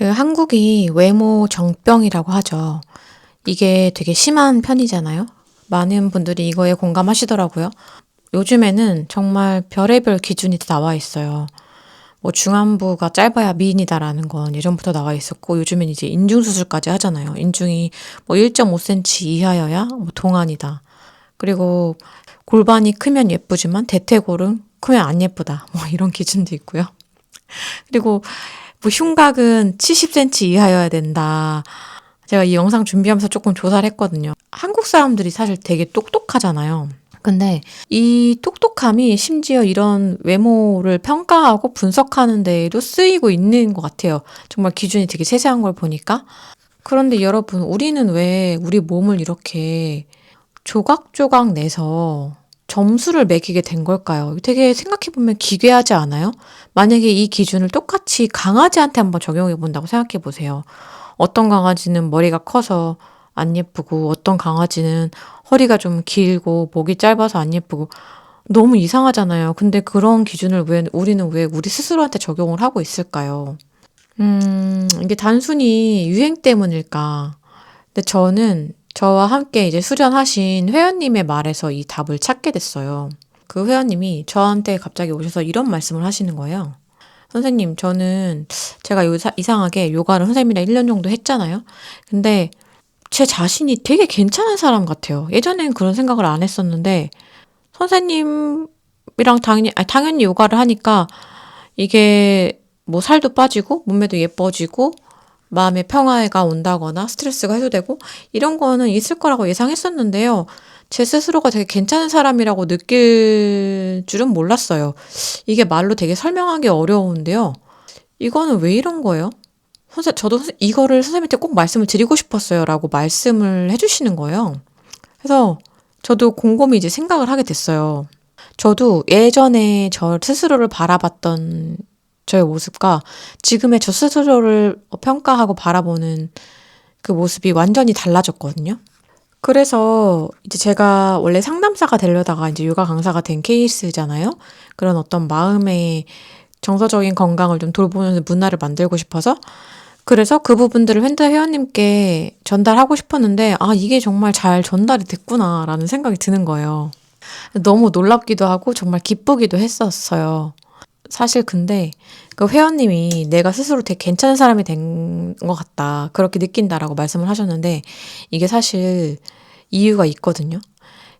한국이 외모 정병이라고 하죠. 이게 되게 심한 편이잖아요. 많은 분들이 이거에 공감하시더라고요. 요즘에는 정말 별의별 기준이 다 나와 있어요. 뭐 중안부가 짧아야 미인이다라는 건 예전부터 나와 있었고, 요즘엔 이제 인중수술까지 하잖아요. 인중이 뭐 1.5cm 이하여야 뭐 동안이다. 그리고 골반이 크면 예쁘지만 대퇴골은 크면 안 예쁘다. 뭐 이런 기준도 있고요. 그리고 뭐 흉곽은 70cm 이하여야 된다. 제가 이 영상 준비하면서 조금 조사를 했거든요. 한국 사람들이 사실 되게 똑똑하잖아요. 근데 이 똑똑함이 심지어 이런 외모를 평가하고 분석하는 데에도 쓰이고 있는 것 같아요. 정말 기준이 되게 세세한 걸 보니까. 그런데 여러분, 우리는 왜 우리 몸을 이렇게 조각조각 내서 점수를 매기게 된 걸까요? 되게 생각해보면 기괴하지 않아요? 만약에 이 기준을 똑같이 강아지한테 한번 적용해 본다고 생각해 보세요. 어떤 강아지는 머리가 커서 안 예쁘고, 어떤 강아지는 허리가 좀 길고, 목이 짧아서 안 예쁘고, 너무 이상하잖아요. 근데 그런 기준을 우리는 왜 우리 스스로한테 적용을 하고 있을까요? 이게 단순히 유행 때문일까? 근데 저는 저와 함께 이제 수련하신 회원님의 말에서 이 답을 찾게 됐어요. 그 회원님이 저한테 갑자기 오셔서 이런 말씀을 하시는 거예요. 선생님, 저는 제가 이상하게 요가를 선생님이랑 1년 정도 했잖아요. 근데 제 자신이 되게 괜찮은 사람 같아요. 예전엔 그런 생각을 안 했었는데 선생님이랑 당연히 요가를 하니까 이게 뭐 살도 빠지고 몸매도 예뻐지고 마음의 평화가 온다거나 스트레스가 해소되고 이런 거는 있을 거라고 예상했었는데요. 제 스스로가 되게 괜찮은 사람이라고 느낄 줄은 몰랐어요. 이게 말로 되게 설명하기 어려운데요. 이거는 왜 이런 거예요? 저도 이거를 선생님한테 꼭 말씀을 드리고 싶었어요. 라고 말씀을 해주시는 거예요. 그래서 저도 곰곰이 이제 생각을 하게 됐어요. 저도 예전에 저 스스로를 바라봤던 저의 모습과 지금의 저 스스로를 평가하고 바라보는 그 모습이 완전히 달라졌거든요. 그래서 이제 제가 원래 상담사가 되려다가 이제 요가 강사가 된 케이스잖아요. 그런 어떤 마음의 정서적인 건강을 좀 돌보는 문화를 만들고 싶어서 그래서 그 부분들을 팬더 회원님께 전달하고 싶었는데 이게 정말 잘 전달이 됐구나라는 생각이 드는 거예요. 너무 놀랍기도 하고 정말 기쁘기도 했었어요. 사실 근데 그 회원님이 내가 스스로 되게 괜찮은 사람이 된 것 같다. 그렇게 느낀다라고 말씀을 하셨는데 이게 사실 이유가 있거든요.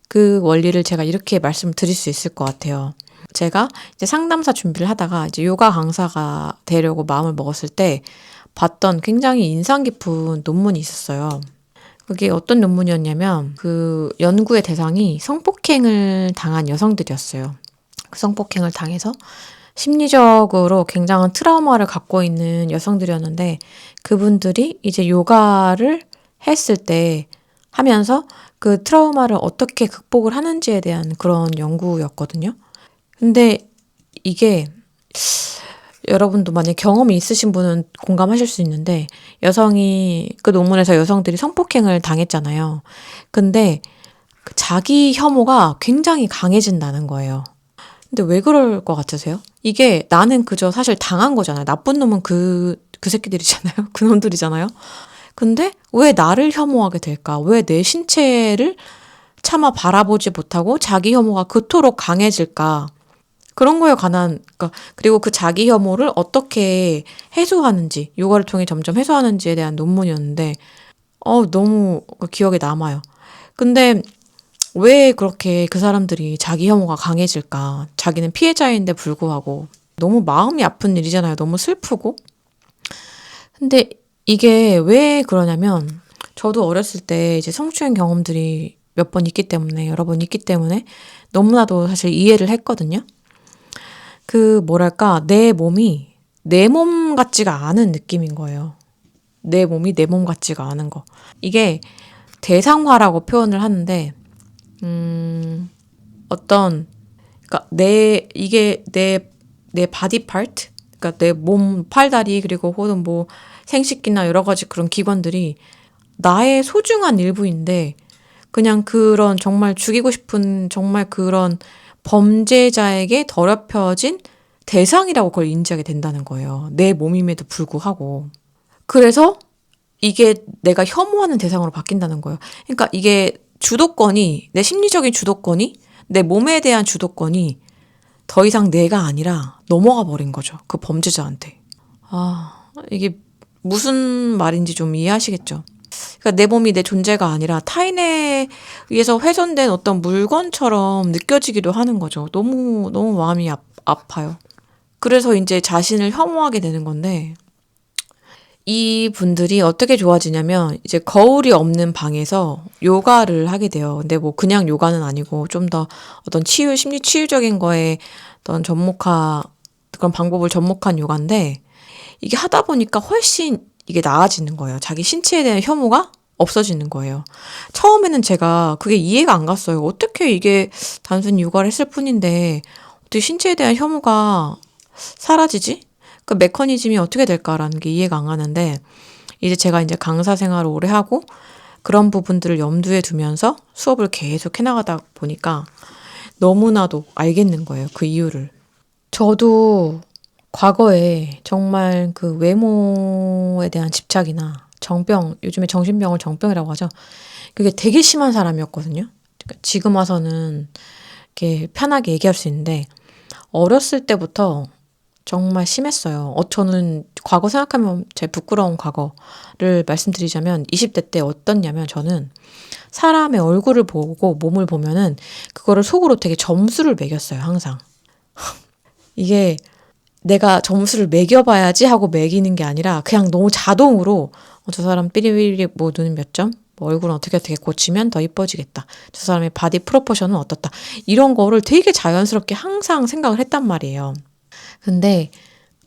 그 원리를 제가 이렇게 말씀을 드릴 수 있을 것 같아요. 제가 이제 상담사 준비를 하다가 이제 요가 강사가 되려고 마음을 먹었을 때 봤던 굉장히 인상 깊은 논문이 있었어요. 그게 어떤 논문이었냐면 그 연구의 대상이 성폭행을 당한 여성들이었어요. 그 성폭행을 당해서 심리적으로 굉장한 트라우마를 갖고 있는 여성들이었는데 그분들이 이제 요가를 했을 때 하면서 그 트라우마를 어떻게 극복을 하는지에 대한 그런 연구였거든요. 근데 이게 여러분도 만약 경험이 있으신 분은 공감하실 수 있는데 여성이 그 논문에서 여성들이 성폭행을 당했잖아요. 근데 그 자기 혐오가 굉장히 강해진다는 거예요. 근데 왜 그럴 것 같으세요? 이게 나는 그저 사실 당한 거잖아요. 나쁜 놈은 그 새끼들이잖아요. 그 놈들이잖아요. 근데 왜 나를 혐오하게 될까? 왜 내 신체를 차마 바라보지 못하고 자기 혐오가 그토록 강해질까? 그런 거에 관한, 그러니까 그리고 그 자기 혐오를 어떻게 해소하는지, 요가를 통해 점점 해소하는지에 대한 논문이었는데, 너무 기억에 남아요. 근데 왜 그렇게 그 사람들이 자기 혐오가 강해질까? 자기는 피해자인데 불구하고 너무 마음이 아픈 일이잖아요. 너무 슬프고. 근데 이게 왜 그러냐면 저도 어렸을 때 이제 성추행 경험들이 몇 번 있기 때문에 여러 번 있기 때문에 너무나도 사실 이해를 했거든요. 그 뭐랄까 내 몸이 내 몸 같지가 않은 느낌인 거예요. 내 몸이 내 몸 같지가 않은 거. 이게 대상화라고 표현을 하는데 어떤 그러니까 이게 내 바디 파트 그러니까 내 몸 팔다리 그리고 혹은 뭐 생식기나 여러 가지 그런 기관들이 나의 소중한 일부인데 그냥 그런 정말 죽이고 싶은 정말 그런 범죄자에게 더럽혀진 대상이라고 그걸 인지하게 된다는 거예요. 내 몸임에도 불구하고. 그래서 이게 내가 혐오하는 대상으로 바뀐다는 거예요. 그러니까 이게 주도권이, 내 심리적인 주도권이, 내 몸에 대한 주도권이 더 이상 내가 아니라 넘어가 버린 거죠. 그 범죄자한테. 이게 무슨 말인지 좀 이해하시겠죠? 그러니까 내 몸이 내 존재가 아니라 타인에 의해서 훼손된 어떤 물건처럼 느껴지기도 하는 거죠. 너무, 너무 마음이 아파요. 그래서 이제 자신을 혐오하게 되는 건데, 이 분들이 어떻게 좋아지냐면, 이제 거울이 없는 방에서 요가를 하게 돼요. 근데 뭐 그냥 요가는 아니고, 좀 더 어떤 심리 치유적인 거에 어떤 그런 방법을 접목한 요가인데, 이게 하다 보니까 훨씬 이게 나아지는 거예요. 자기 신체에 대한 혐오가 없어지는 거예요. 처음에는 제가 그게 이해가 안 갔어요. 어떻게 이게 단순히 요가를 했을 뿐인데 어떻게 신체에 대한 혐오가 사라지지? 그 메커니즘이 어떻게 될까라는 게 이해가 안 가는데 이제 제가 이제 강사 생활을 오래 하고 그런 부분들을 염두에 두면서 수업을 계속 해나가다 보니까 너무나도 알겠는 거예요. 그 이유를. 저도 과거에 정말 그 외모에 대한 집착이나 요즘에 정신병을 정병이라고 하죠. 그게 되게 심한 사람이었거든요. 그러니까 지금 와서는 이렇게 편하게 얘기할 수 있는데, 어렸을 때부터 정말 심했어요. 저는 과거 생각하면 제 부끄러운 과거를 말씀드리자면 20대 때 어떻냐면 저는 사람의 얼굴을 보고 몸을 보면은 그거를 속으로 되게 점수를 매겼어요, 항상. 이게 내가 점수를 매겨봐야지 하고 매기는 게 아니라 그냥 너무 자동으로 저 사람 삐리삐리 뭐 눈은 몇 점? 뭐 얼굴은 어떻게 고치면 더 이뻐지겠다. 저 사람의 바디 프로포션은 어떻다. 이런 거를 되게 자연스럽게 항상 생각을 했단 말이에요. 근데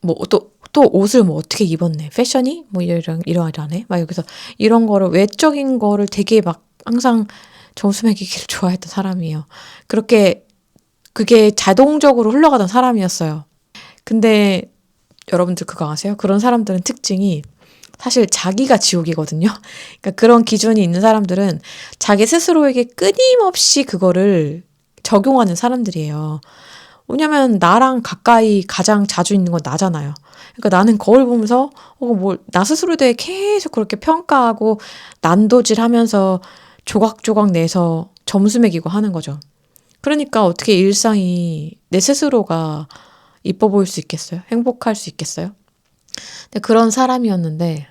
뭐 또 옷을 뭐 어떻게 입었네. 패션이 뭐 이러하네. 막 여기서 이런 거를 외적인 거를 되게 막 항상 점수 매기기를 좋아했던 사람이에요. 그게 자동적으로 흘러가던 사람이었어요. 근데 여러분들 그거 아세요? 그런 사람들은 특징이 사실 자기가 지옥이거든요. 그러니까 그런 기준이 있는 사람들은 자기 스스로에게 끊임없이 그거를 적용하는 사람들이에요. 왜냐면 나랑 가까이 가장 자주 있는 건 나잖아요. 그러니까 나는 거울 보면서 나 스스로에 대해 계속 그렇게 평가하고 난도질하면서 조각조각 내서 점수 매기고 하는 거죠. 그러니까 어떻게 일상이 내 스스로가 이뻐 보일 수 있겠어요? 행복할 수 있겠어요? 근데 그런 사람이었는데,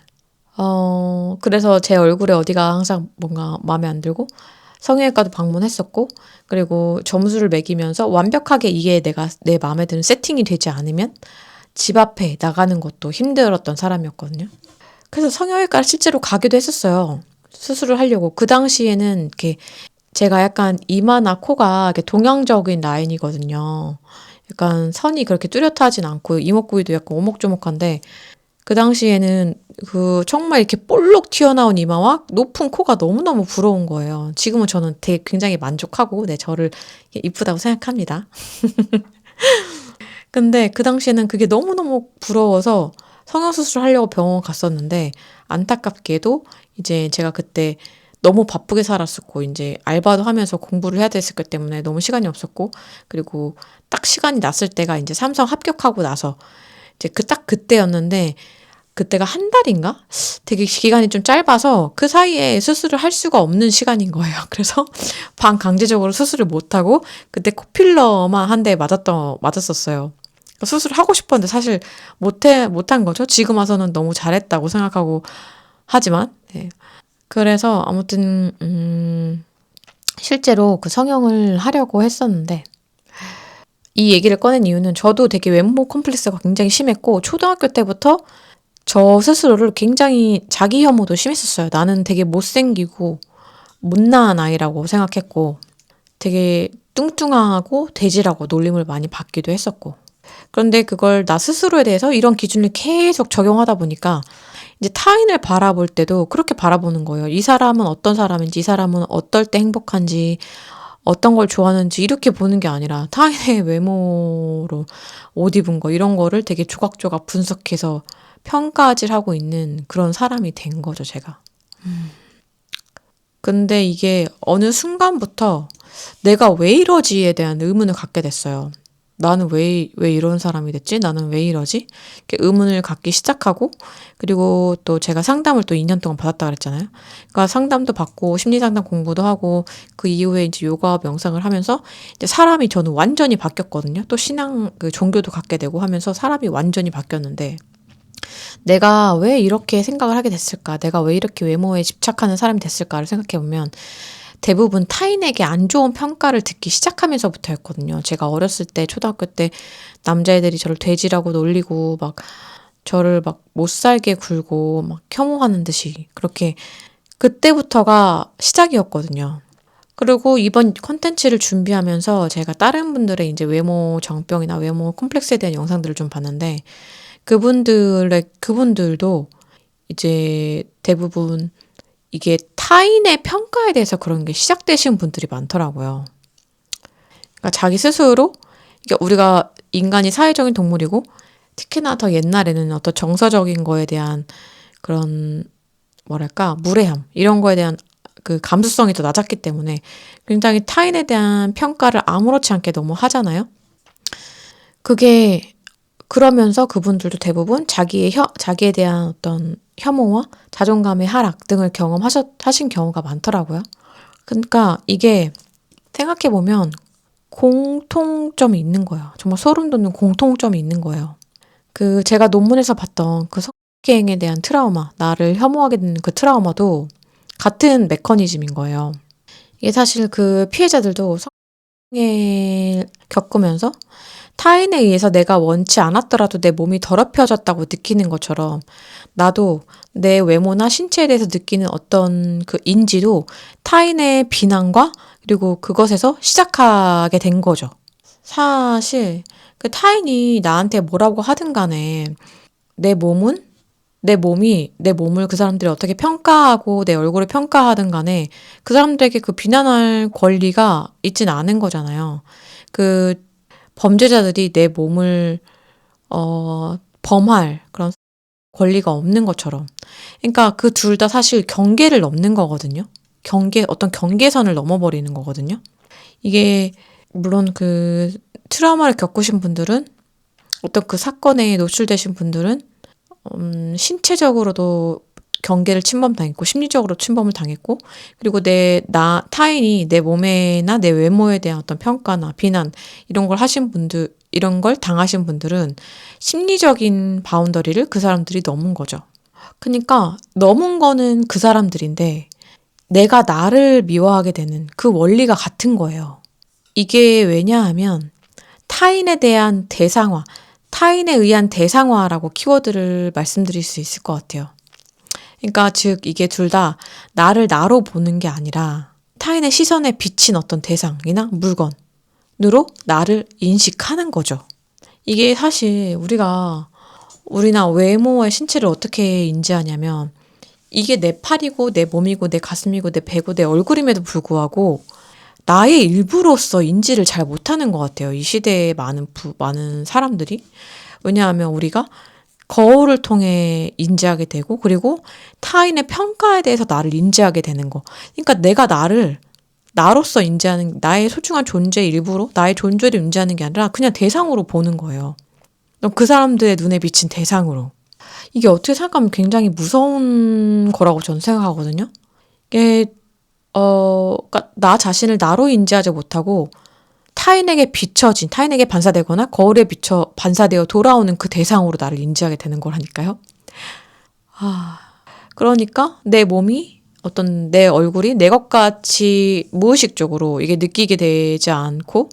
그래서 제 얼굴에 어디가 항상 뭔가 마음에 안 들고, 성형외과도 방문했었고, 그리고 점수를 매기면서 완벽하게 이게 내 마음에 드는 세팅이 되지 않으면 집 앞에 나가는 것도 힘들었던 사람이었거든요. 그래서 성형외과를 실제로 가기도 했었어요. 수술을 하려고. 그 당시에는 이렇게 제가 약간 이마나 코가 이렇게 동양적인 라인이거든요. 약간 선이 그렇게 뚜렷하진 않고 이목구비도 약간 오목조목한데 그 당시에는 정말 이렇게 볼록 튀어나온 이마와 높은 코가 너무너무 부러운 거예요. 지금은 저는 되게 굉장히 만족하고 저를 이쁘다고 생각합니다. 근데 그 당시에는 그게 너무너무 부러워서 성형수술을 하려고 병원 갔었는데 안타깝게도 이제 제가 그때 너무 바쁘게 살았었고 이제 알바도 하면서 공부를 해야 됐을 것 때문에 너무 시간이 없었고 그리고 딱 시간이 났을 때가 이제 삼성 합격하고 나서 이제 그때였는데 그때가 한 달인가? 되게 기간이 좀 짧아서 그 사이에 수술을 할 수가 없는 시간인 거예요. 그래서 반강제적으로 수술을 못하고 그때 코필러만 한 대 맞았었어요. 수술을 하고 싶었는데 사실 못한 거죠. 지금 와서는 너무 잘했다고 생각하고 하지만, 네. 그래서 아무튼, 실제로 그 성형을 하려고 했었는데, 이 얘기를 꺼낸 이유는 저도 되게 외모 컴플렉스가 굉장히 심했고, 초등학교 때부터 저 스스로를 굉장히 자기 혐오도 심했었어요. 나는 되게 못생기고, 못나은 아이라고 생각했고, 되게 뚱뚱하고 돼지라고 놀림을 많이 받기도 했었고. 그런데 그걸 나 스스로에 대해서 이런 기준을 계속 적용하다 보니까 이제 타인을 바라볼 때도 그렇게 바라보는 거예요. 이 사람은 어떤 사람인지, 이 사람은 어떨 때 행복한지, 어떤 걸 좋아하는지 이렇게 보는 게 아니라 타인의 외모로 옷 입은 거 이런 거를 되게 조각조각 분석해서 평가질하고 있는 그런 사람이 된 거죠, 제가. 근데 이게 어느 순간부터 내가 왜 이러지에 대한 의문을 갖게 됐어요. 나는 왜 이런 사람이 됐지? 나는 왜 이러지? 이렇게 의문을 갖기 시작하고, 그리고 또 제가 상담을 또 2년 동안 받았다 그랬잖아요. 그러니까 상담도 받고, 심리상담 공부도 하고, 그 이후에 이제 요가 명상을 하면서, 이제 사람이 저는 완전히 바뀌었거든요. 또 그 종교도 갖게 되고 하면서 사람이 완전히 바뀌었는데, 내가 왜 이렇게 생각을 하게 됐을까? 내가 왜 이렇게 외모에 집착하는 사람이 됐을까를 생각해보면, 대부분 타인에게 안 좋은 평가를 듣기 시작하면서부터였거든요. 제가 어렸을 때, 초등학교 때 남자애들이 저를 돼지라고 놀리고, 막 저를 막 못 살게 굴고, 막 혐오하는 듯이 그렇게 그때부터가 시작이었거든요. 그리고 이번 컨텐츠를 준비하면서 제가 다른 분들의 이제 외모 정병이나 외모 콤플렉스에 대한 영상들을 좀 봤는데, 그분들도 이제 대부분 이게 타인의 평가에 대해서 그런 게 시작되신 분들이 많더라고요. 그러니까 자기 스스로, 그러니까 우리가 인간이 사회적인 동물이고, 특히나 더 옛날에는 어떤 정서적인 거에 대한 그런, 뭐랄까, 무례함, 이런 거에 대한 그 감수성이 더 낮았기 때문에 굉장히 타인에 대한 평가를 아무렇지 않게 너무 하잖아요. 그게, 그러면서 그분들도 대부분 자기에 대한 어떤 혐오와 자존감의 하락 등을 하신 경우가 많더라고요. 그러니까 이게 생각해보면 공통점이 있는 거예요. 정말 소름 돋는 공통점이 있는 거예요. 그 제가 논문에서 봤던 그 성기행에 대한 트라우마, 나를 혐오하게 되는 그 트라우마도 같은 메커니즘인 거예요. 이게 사실 그 피해자들도 성행을 겪으면서 타인에 의해서 내가 원치 않았더라도 내 몸이 더럽혀졌다고 느끼는 것처럼, 나도 내 외모나 신체에 대해서 느끼는 어떤 그 인지도 타인의 비난과 그리고 그것에서 시작하게 된 거죠. 사실 그 타인이 나한테 뭐라고 하든 간에 내 몸은 내 몸을 그 사람들이 어떻게 평가하고 내 얼굴을 평가하든 간에 그 사람들에게 그 비난할 권리가 있진 않은 거잖아요. 그 범죄자들이 내 몸을 범할 그런 권리가 없는 것처럼. 그러니까 그 둘 다 사실 경계를 넘는 거거든요. 어떤 경계선을 넘어버리는 거거든요. 이게 물론 그 트라우마를 겪으신 분들은, 어떤 그 사건에 노출되신 분들은 신체적으로도 경계를 침범당했고 심리적으로 침범을 당했고, 그리고 타인이 내 몸에나 내 외모에 대한 어떤 평가나 비난 이런 걸 당하신 분들은 심리적인 바운더리를 그 사람들이 넘은 거죠. 그러니까 넘은 거는 그 사람들인데 내가 나를 미워하게 되는 그 원리가 같은 거예요. 이게 왜냐하면 타인에 대한 대상화, 타인에 의한 대상화라고 키워드를 말씀드릴 수 있을 것 같아요. 그러니까 즉 이게 둘 다 나를 나로 보는 게 아니라 타인의 시선에 비친 어떤 대상이나 물건으로 나를 인식하는 거죠. 이게 사실 우리나 외모와 신체를 어떻게 인지하냐면, 이게 내 팔이고 내 몸이고 내 가슴이고 내 배고 내 얼굴임에도 불구하고 나의 일부로서 인지를 잘 못하는 것 같아요. 이 시대의 많은 사람들이. 왜냐하면 우리가 거울을 통해 인지하게 되고, 그리고 타인의 평가에 대해서 나를 인지하게 되는 거. 그러니까 내가 나로서 인지하는, 나의 소중한 존재의 일부로 나의 존재를 인지하는 게 아니라 그냥 대상으로 보는 거예요. 그 사람들의 눈에 비친 대상으로. 이게 어떻게 생각하면 굉장히 무서운 거라고 저는 생각하거든요. 이게 그러니까 나 자신을 나로 인지하지 못하고 타인에게 반사되거나 거울에 비쳐 반사되어 돌아오는 그 대상으로 나를 인지하게 되는 거라니까요. 그러니까 내 몸이, 어떤 내 얼굴이 내 것 같이 무의식적으로 이게 느껴지지 않고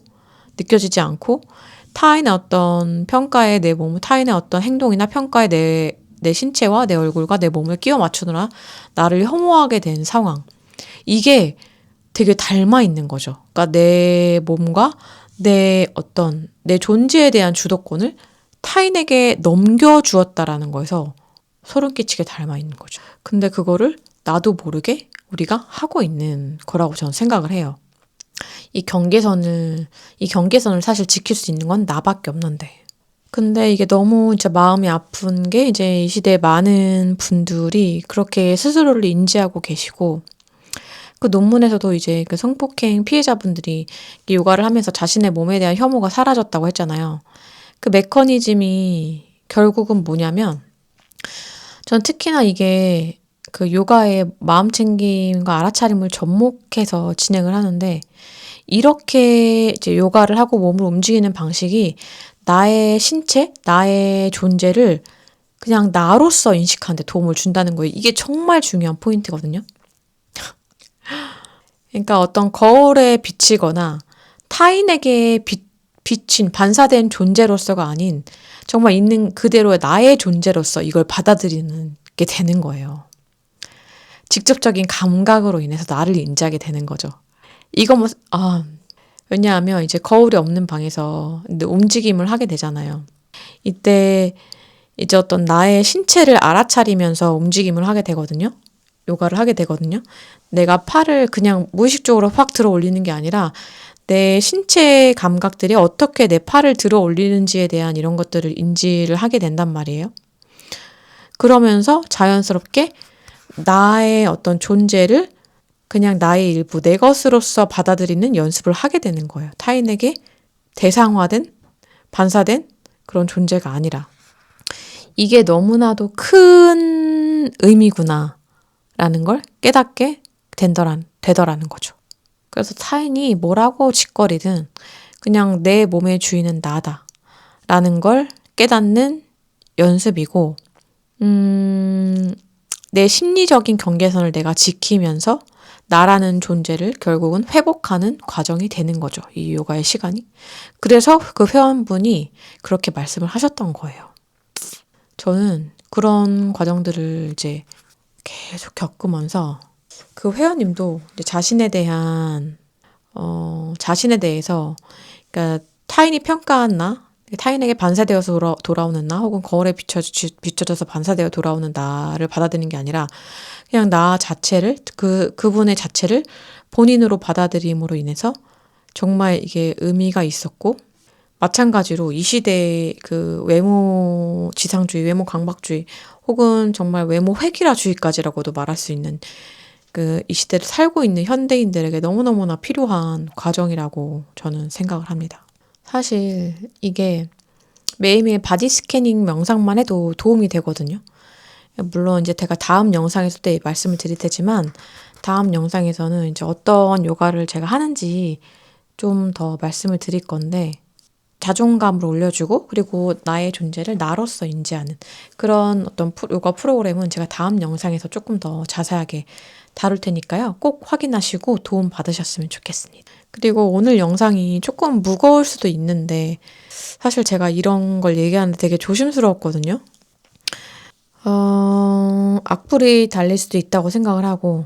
타인의 어떤 평가에 내 몸을, 타인의 어떤 행동이나 평가에 내 신체와 내 얼굴과 내 몸을 끼워 맞추느라 나를 혐오하게 된 상황. 이게 되게 닮아 있는 거죠. 그러니까 내 몸과 내 존재에 대한 주도권을 타인에게 넘겨주었다라는 거에서 소름 끼치게 닮아 있는 거죠. 근데 그거를 나도 모르게 우리가 하고 있는 거라고 저는 생각을 해요. 이 경계선을 사실 지킬 수 있는 건 나밖에 없는데. 근데 이게 너무 진짜 마음이 아픈 게, 이제 이 시대에 많은 분들이 그렇게 스스로를 인지하고 계시고, 그 논문에서도 이제 그 성폭행 피해자분들이 요가를 하면서 자신의 몸에 대한 혐오가 사라졌다고 했잖아요. 그 메커니즘이 결국은 뭐냐면, 전 특히나 이게 그 요가의 마음챙김과 알아차림을 접목해서 진행을 하는데, 이렇게 이제 요가를 하고 몸을 움직이는 방식이 나의 신체, 나의 존재를 그냥 나로서 인식하는 데 도움을 준다는 거예요. 이게 정말 중요한 포인트거든요. 그러니까 어떤 거울에 비치거나 타인에게 비친 반사된 존재로서가 아닌 정말 있는 그대로의 나의 존재로서 이걸 받아들이는 게 되는 거예요. 직접적인 감각으로 인해서 나를 인지하게 되는 거죠. 이거 뭐, 왜냐하면 이제 거울이 없는 방에서 움직임을 하게 되잖아요. 이때 이제 어떤 나의 신체를 알아차리면서 움직임을 하게 되거든요. 요가를 하게 되거든요. 내가 팔을 그냥 무의식적으로 확 들어 올리는 게 아니라 내 신체 감각들이 어떻게 내 팔을 들어 올리는지에 대한 이런 것들을 인지를 하게 된단 말이에요. 그러면서 자연스럽게 나의 어떤 존재를 그냥 나의 일부, 내 것으로서 받아들이는 연습을 하게 되는 거예요. 타인에게 대상화된, 반사된 그런 존재가 아니라. 이게 너무나도 큰 의미구나 라는 걸 깨닫게 되더라는 거죠. 그래서 타인이 뭐라고 짓거리든 그냥 내 몸의 주인은 나다 라는 걸 깨닫는 연습이고, 내 심리적인 경계선을 내가 지키면서 나라는 존재를 결국은 회복하는 과정이 되는 거죠. 이 요가의 시간이. 그래서 그 회원분이 그렇게 말씀을 하셨던 거예요. 저는 그런 과정들을 이제 계속 겪으면서 그 회원님도 이제 자신에 대해서, 그러니까 타인이 평가한 나, 타인에게 반사되어서 돌아오는 나, 혹은 거울에 비춰져서 반사되어 돌아오는 나를 받아들이는 게 아니라 그냥 나 자체를, 그분의 자체를 본인으로 받아들임으로 인해서 정말 이게 의미가 있었고, 마찬가지로 이 시대의 그 외모 지상주의, 외모 강박주의, 혹은 정말 외모 획일화주의까지라고도 말할 수 있는 이 시대를 살고 있는 현대인들에게 너무너무나 필요한 과정이라고 저는 생각을 합니다. 사실 이게 매일매일 바디 스캐닝 명상만 해도 도움이 되거든요. 물론 이제 제가 다음 영상에서 때 말씀을 드릴 테지만, 다음 영상에서는 이제 어떤 요가를 제가 하는지 좀 더 말씀을 드릴 건데, 자존감을 올려주고 그리고 나의 존재를 나로서 인지하는 그런 어떤 요가 프로그램은 제가 다음 영상에서 조금 더 자세하게 다룰 테니까요. 꼭 확인하시고 도움 받으셨으면 좋겠습니다. 그리고 오늘 영상이 조금 무거울 수도 있는데 사실 제가 이런 걸 얘기하는데 되게 조심스러웠거든요. 악플이 달릴 수도 있다고 생각을 하고,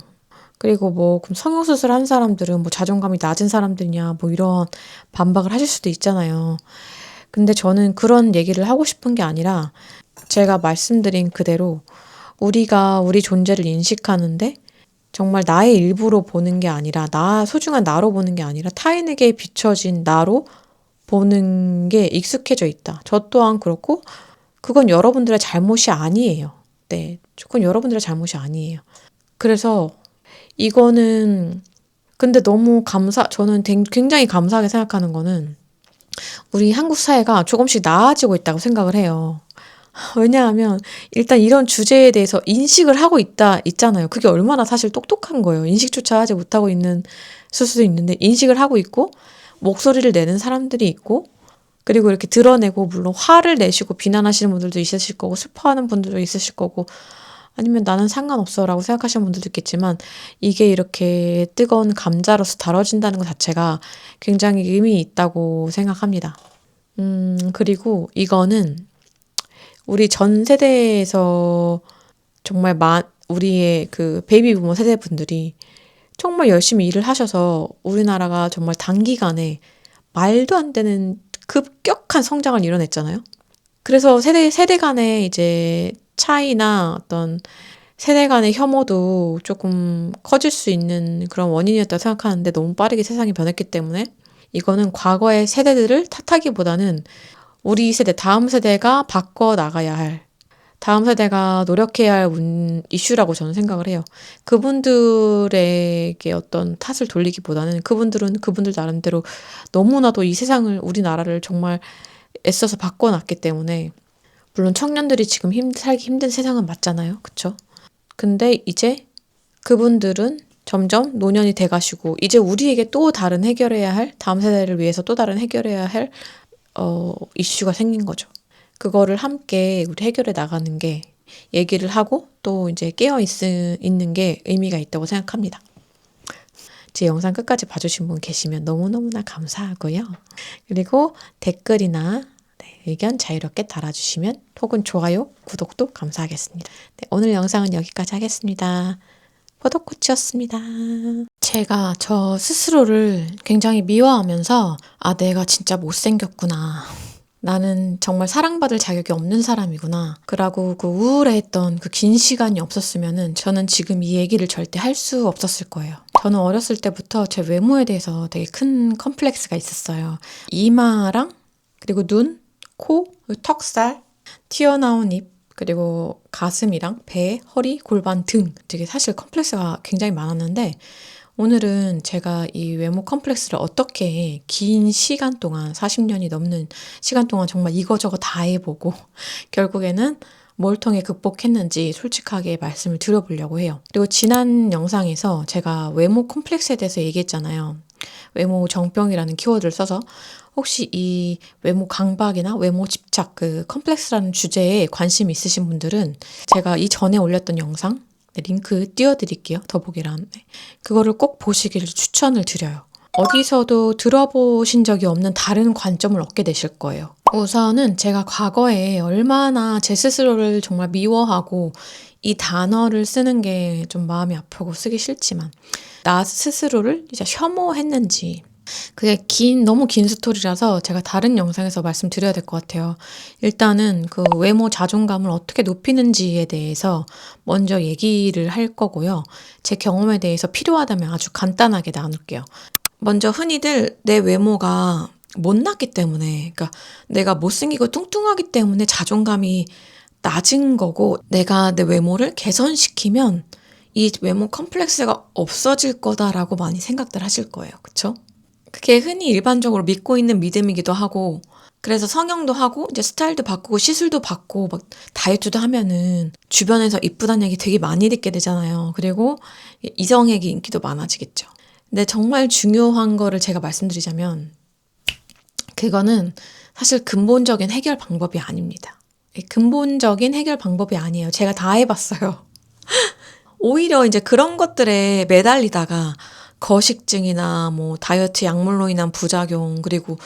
그리고 뭐 그럼 성형수술 한 사람들은 뭐 자존감이 낮은 사람들이냐 뭐 이런 반박을 하실 수도 있잖아요. 근데 저는 그런 얘기를 하고 싶은 게 아니라 제가 말씀드린 그대로 우리가 우리 존재를 인식하는데 정말 나의 일부로 보는 게 아니라 소중한 나로 보는 게 아니라 타인에게 비춰진 나로 보는 게 익숙해져 있다. 저 또한 그렇고 그건 여러분들의 잘못이 아니에요. 네, 그건 여러분들의 잘못이 아니에요. 그래서 이거는 근데 너무 저는 굉장히 감사하게 생각하는 거는 우리 한국 사회가 조금씩 나아지고 있다고 생각을 해요. 왜냐하면 일단 이런 주제에 대해서 인식을 하고 있잖아요. 그게 얼마나 사실 똑똑한 거예요. 인식조차 하지 못하고 있는 수도 있는데 인식을 하고 있고 목소리를 내는 사람들이 있고, 그리고 이렇게 드러내고 물론 화를 내시고 비난하시는 분들도 있으실 거고 슬퍼하는 분들도 있으실 거고 아니면 나는 상관없어 라고 생각하시는 분들도 있겠지만, 이게 이렇게 뜨거운 감자로서 다뤄진다는 것 자체가 굉장히 의미 있다고 생각합니다. 그리고 이거는 우리 전 세대에서 정말 우리의 그 베이비 부모 세대분들이 정말 열심히 일을 하셔서 우리나라가 정말 단기간에 말도 안 되는 급격한 성장을 이뤄냈잖아요. 그래서 세대 간의 이제 차이나 어떤 세대 간의 혐오도 조금 커질 수 있는 그런 원인이었다고 생각하는데, 너무 빠르게 세상이 변했기 때문에 이거는 과거의 세대들을 탓하기보다는 우리 세대, 다음 세대가 바꿔 나가야 할, 다음 세대가 노력해야 할 이슈라고 저는 생각을 해요. 그분들에게 어떤 탓을 돌리기보다는 그분들은 그분들 나름대로 너무나도 이 세상을, 우리나라를 정말 애써서 바꿔놨기 때문에, 물론 청년들이 지금 살기 힘든 세상은 맞잖아요. 그쵸? 근데 이제 그분들은 점점 노년이 돼가시고 이제 우리에게 또 다른 해결해야 할, 다음 세대를 위해서 또 다른 해결해야 할 이슈가 생긴 거죠. 그거를 함께 우리 해결해 나가는 게, 얘기를 하고 또 이제 있는 게 의미가 있다고 생각합니다. 제 영상 끝까지 봐주신 분 계시면 너무너무나 감사하고요. 그리고 댓글이나 의견 자유롭게 달아주시면, 혹은 좋아요, 구독도 감사하겠습니다. 네, 오늘 영상은 여기까지 하겠습니다. 포도코치였습니다. 제가 저 스스로를 굉장히 미워하면서, 내가 진짜 못생겼구나. 나는 정말 사랑받을 자격이 없는 사람이구나. 그러고 그 우울해했던 그 긴 시간이 없었으면은 저는 지금 이 얘기를 절대 할 수 없었을 거예요. 저는 어렸을 때부터 제 외모에 대해서 되게 큰 컴플렉스가 있었어요. 이마랑, 그리고 눈, 코, 턱살, 튀어나온 입, 그리고 가슴이랑 배, 허리, 골반 등 되게 사실 컴플렉스가 굉장히 많았는데, 오늘은 제가 이 외모 컴플렉스를 어떻게 긴 시간 동안, 40년이 넘는 시간 동안 정말 이거저거 다 해보고 결국에는 뭘 통해 극복했는지 솔직하게 말씀을 드려보려고 해요. 그리고 지난 영상에서 제가 외모 컴플렉스에 대해서 얘기했잖아요. 외모 정병이라는 키워드를 써서, 혹시 이 외모 강박이나 외모 집착, 그 컴플렉스라는 주제에 관심 있으신 분들은 제가 이전에 올렸던 영상, 링크 띄워드릴게요. 더보기란. 그거를 꼭 보시기를 추천을 드려요. 어디서도 들어보신 적이 없는 다른 관점을 얻게 되실 거예요. 우선은 제가 과거에 얼마나 제 스스로를 정말 미워하고, 이 단어를 쓰는 게 좀 마음이 아프고 쓰기 싫지만 나 스스로를 이제 혐오했는지, 그게 너무 긴 스토리라서 제가 다른 영상에서 말씀드려야 될 것 같아요. 일단은 그 외모 자존감을 어떻게 높이는지에 대해서 먼저 얘기를 할 거고요. 제 경험에 대해서 필요하다면 아주 간단하게 나눌게요. 먼저 흔히들 내 외모가 못났기 때문에, 그러니까 내가 못생기고 뚱뚱하기 때문에 자존감이 낮은 거고, 내가 내 외모를 개선시키면 이 외모 컴플렉스가 없어질 거다라고 많이 생각들 하실 거예요. 그쵸? 그게 흔히 일반적으로 믿고 있는 믿음이기도 하고, 그래서 성형도 하고 이제 스타일도 바꾸고 시술도 받고 막 다이어트도 하면은 주변에서 이쁘다는 얘기 되게 많이 듣게 되잖아요. 그리고 이성에게 인기도 많아지겠죠. 근데 정말 중요한 거를 제가 말씀드리자면, 그거는 사실 근본적인 해결 방법이 아닙니다. 근본적인 해결 방법이 아니에요. 제가 다 해봤어요. 오히려 이제 그런 것들에 매달리다가 거식증이나 뭐 다이어트 약물로 인한 부작용, 그리고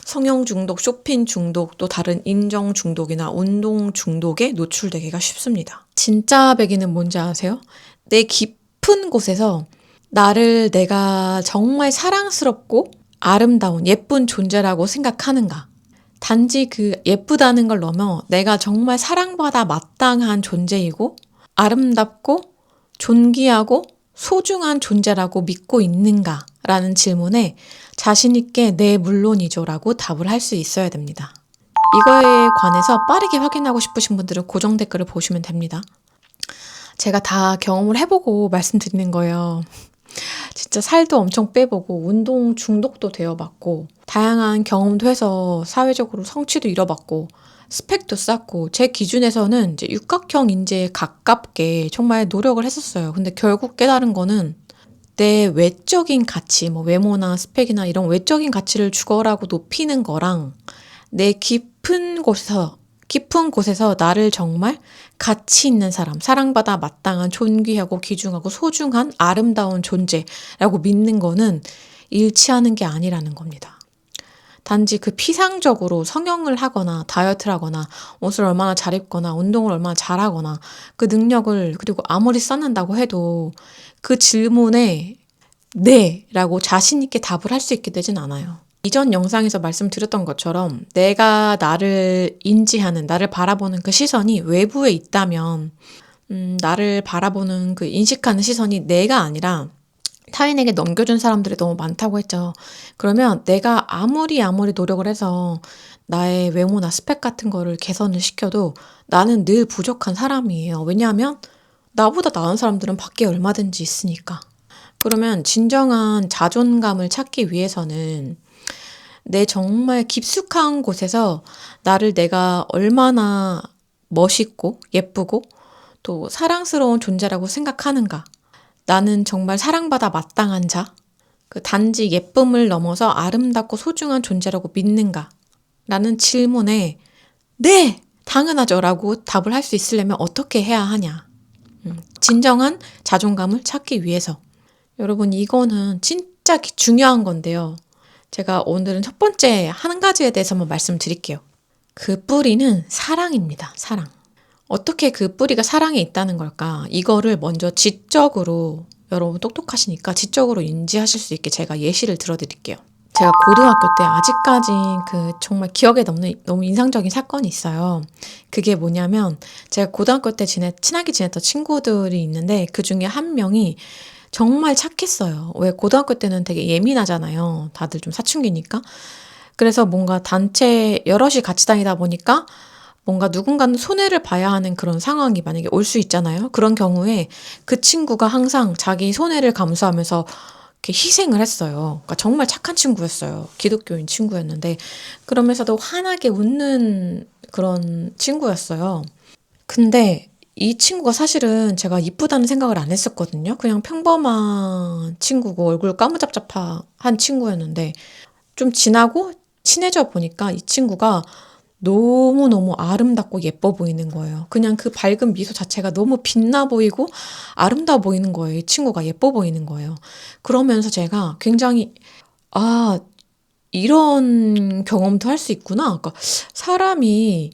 성형 중독, 쇼핑 중독, 또 다른 인정 중독이나 운동 중독에 노출되기가 쉽습니다. 진짜 배기는 뭔지 아세요? 내 깊은 곳에서 내가 정말 사랑스럽고 아름다운 예쁜 존재라고 생각하는가? 단지 그 예쁘다는 걸 넘어 내가 정말 사랑받아 마땅한 존재이고 아름답고 존귀하고 소중한 존재라고 믿고 있는가? 라는 질문에 자신있게 네, 물론이죠 라고 답을 할 수 있어야 됩니다. 이거에 관해서 빠르게 확인하고 싶으신 분들은 고정 댓글을 보시면 됩니다. 제가 다 경험을 해보고 말씀드리는 거예요. 진짜 살도 엄청 빼보고 운동 중독도 되어봤고, 다양한 경험도 해서 사회적으로 성취도 이뤄봤고, 스펙도 쌓고, 제 기준에서는 이제 육각형 인재에 가깝게 정말 노력을 했었어요. 근데 결국 깨달은 거는 내 외적인 가치, 뭐 외모나 스펙이나 이런 외적인 가치를 죽어라고 높이는 거랑 내 깊은 곳에서 나를 정말 가치 있는 사람, 사랑받아 마땅한 존귀하고 귀중하고 소중한 아름다운 존재라고 믿는 거는 일치하는 게 아니라는 겁니다. 단지 그 피상적으로 성형을 하거나 다이어트를 하거나 옷을 얼마나 잘 입거나 운동을 얼마나 잘하거나 그 능력을, 그리고 아무리 쌓는다고 해도 그 질문에 네 라고 자신 있게 답을 할 수 있게 되진 않아요. 이전 영상에서 말씀드렸던 것처럼 내가 나를 인지하는, 나를 바라보는 그 시선이 외부에 있다면, 나를 바라보는 그 인식하는 시선이 내가 아니라 타인에게 넘겨준 사람들이 너무 많다고 했죠. 그러면 내가 아무리 노력을 해서 나의 외모나 스펙 같은 거를 개선을 시켜도 나는 늘 부족한 사람이에요. 왜냐하면 나보다 나은 사람들은 밖에 얼마든지 있으니까. 그러면 진정한 자존감을 찾기 위해서는 내 정말 깊숙한 곳에서 나를 내가 얼마나 멋있고 예쁘고 또 사랑스러운 존재라고 생각하는가. 나는 정말 사랑받아 마땅한 자. 그 단지 예쁨을 넘어서 아름답고 소중한 존재라고 믿는가. 라는 질문에 네! 당연하죠. 라고 답을 할 수 있으려면 어떻게 해야 하냐. 진정한 자존감을 찾기 위해서. 여러분, 이거는 진짜 중요한 건데요. 제가 오늘은 첫 번째 한 가지에 대해서만 말씀드릴게요. 그 뿌리는 사랑입니다. 사랑. 어떻게 그 뿌리가 사랑에 있다는 걸까? 이거를 먼저 지적으로, 여러분 똑똑하시니까 지적으로 인지하실 수 있게 제가 예시를 들어드릴게요. 제가 고등학교 때 아직까지 그 정말 기억에 남는 너무 인상적인 사건이 있어요. 그게 뭐냐면 제가 고등학교 때 친하게 지냈던 친구들이 있는데 그 중에 한 명이 정말 착했어요. 왜 고등학교 때는 되게 예민하잖아요. 다들 좀 사춘기니까. 그래서 뭔가 단체 여럿이 같이 다니다 보니까 뭔가 누군가는 손해를 봐야 하는 그런 상황이 만약에 올 수 있잖아요. 그런 경우에 그 친구가 항상 자기 손해를 감수하면서 이렇게 희생을 했어요. 그러니까 정말 착한 친구였어요. 기독교인 친구였는데 그러면서도 환하게 웃는 그런 친구였어요. 근데 이 친구가 사실은 제가 이쁘다는 생각을 안 했었거든요. 그냥 평범한 친구고 얼굴 까무잡잡한 친구였는데 좀 지나고 친해져 보니까 이 친구가 너무너무 아름답고 예뻐 보이는 거예요. 그냥 그 밝은 미소 자체가 너무 빛나 보이고 아름다워 보이는 거예요. 이 친구가 예뻐 보이는 거예요. 그러면서 제가 굉장히, 아, 이런 경험도 할 수 있구나. 그러니까 사람이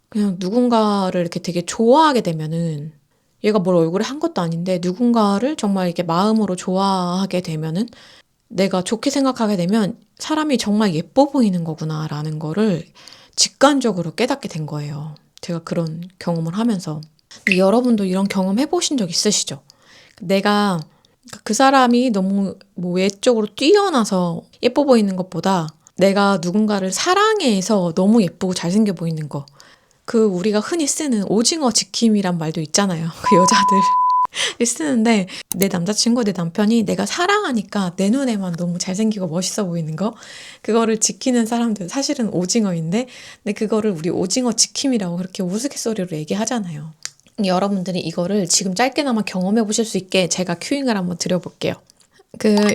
그냥 누군가를 이렇게 되게 좋아하게 되면은 얘가 뭘 얼굴에 한 것도 아닌데 누군가를 정말 이렇게 마음으로 좋아하게 되면은 내가 좋게 생각하게 되면 사람이 정말 예뻐 보이는 거구나라는 거를 직관적으로 깨닫게 된 거예요. 제가 그런 경험을 하면서. 여러분도 이런 경험 해보신 적 있으시죠? 내가 그 사람이 너무 뭐 외적으로 뛰어나서 예뻐 보이는 것보다 내가 누군가를 사랑해서 너무 예쁘고 잘생겨 보이는 거. 그 우리가 흔히 쓰는 오징어 지킴이란 말도 있잖아요. 그 여자들. 쓰는데 내 남자친구, 내 남편이 내가 사랑하니까 내 눈에만 너무 잘생기고 멋있어 보이는 거 그거를 지키는 사람들 사실은 오징어인데 근데 그거를 우리 오징어 지킴이라고 그렇게 우스갯소리로 얘기하잖아요. 여러분들이 이거를 지금 짧게나마 경험해 보실 수 있게 제가 큐잉을 한번 드려볼게요.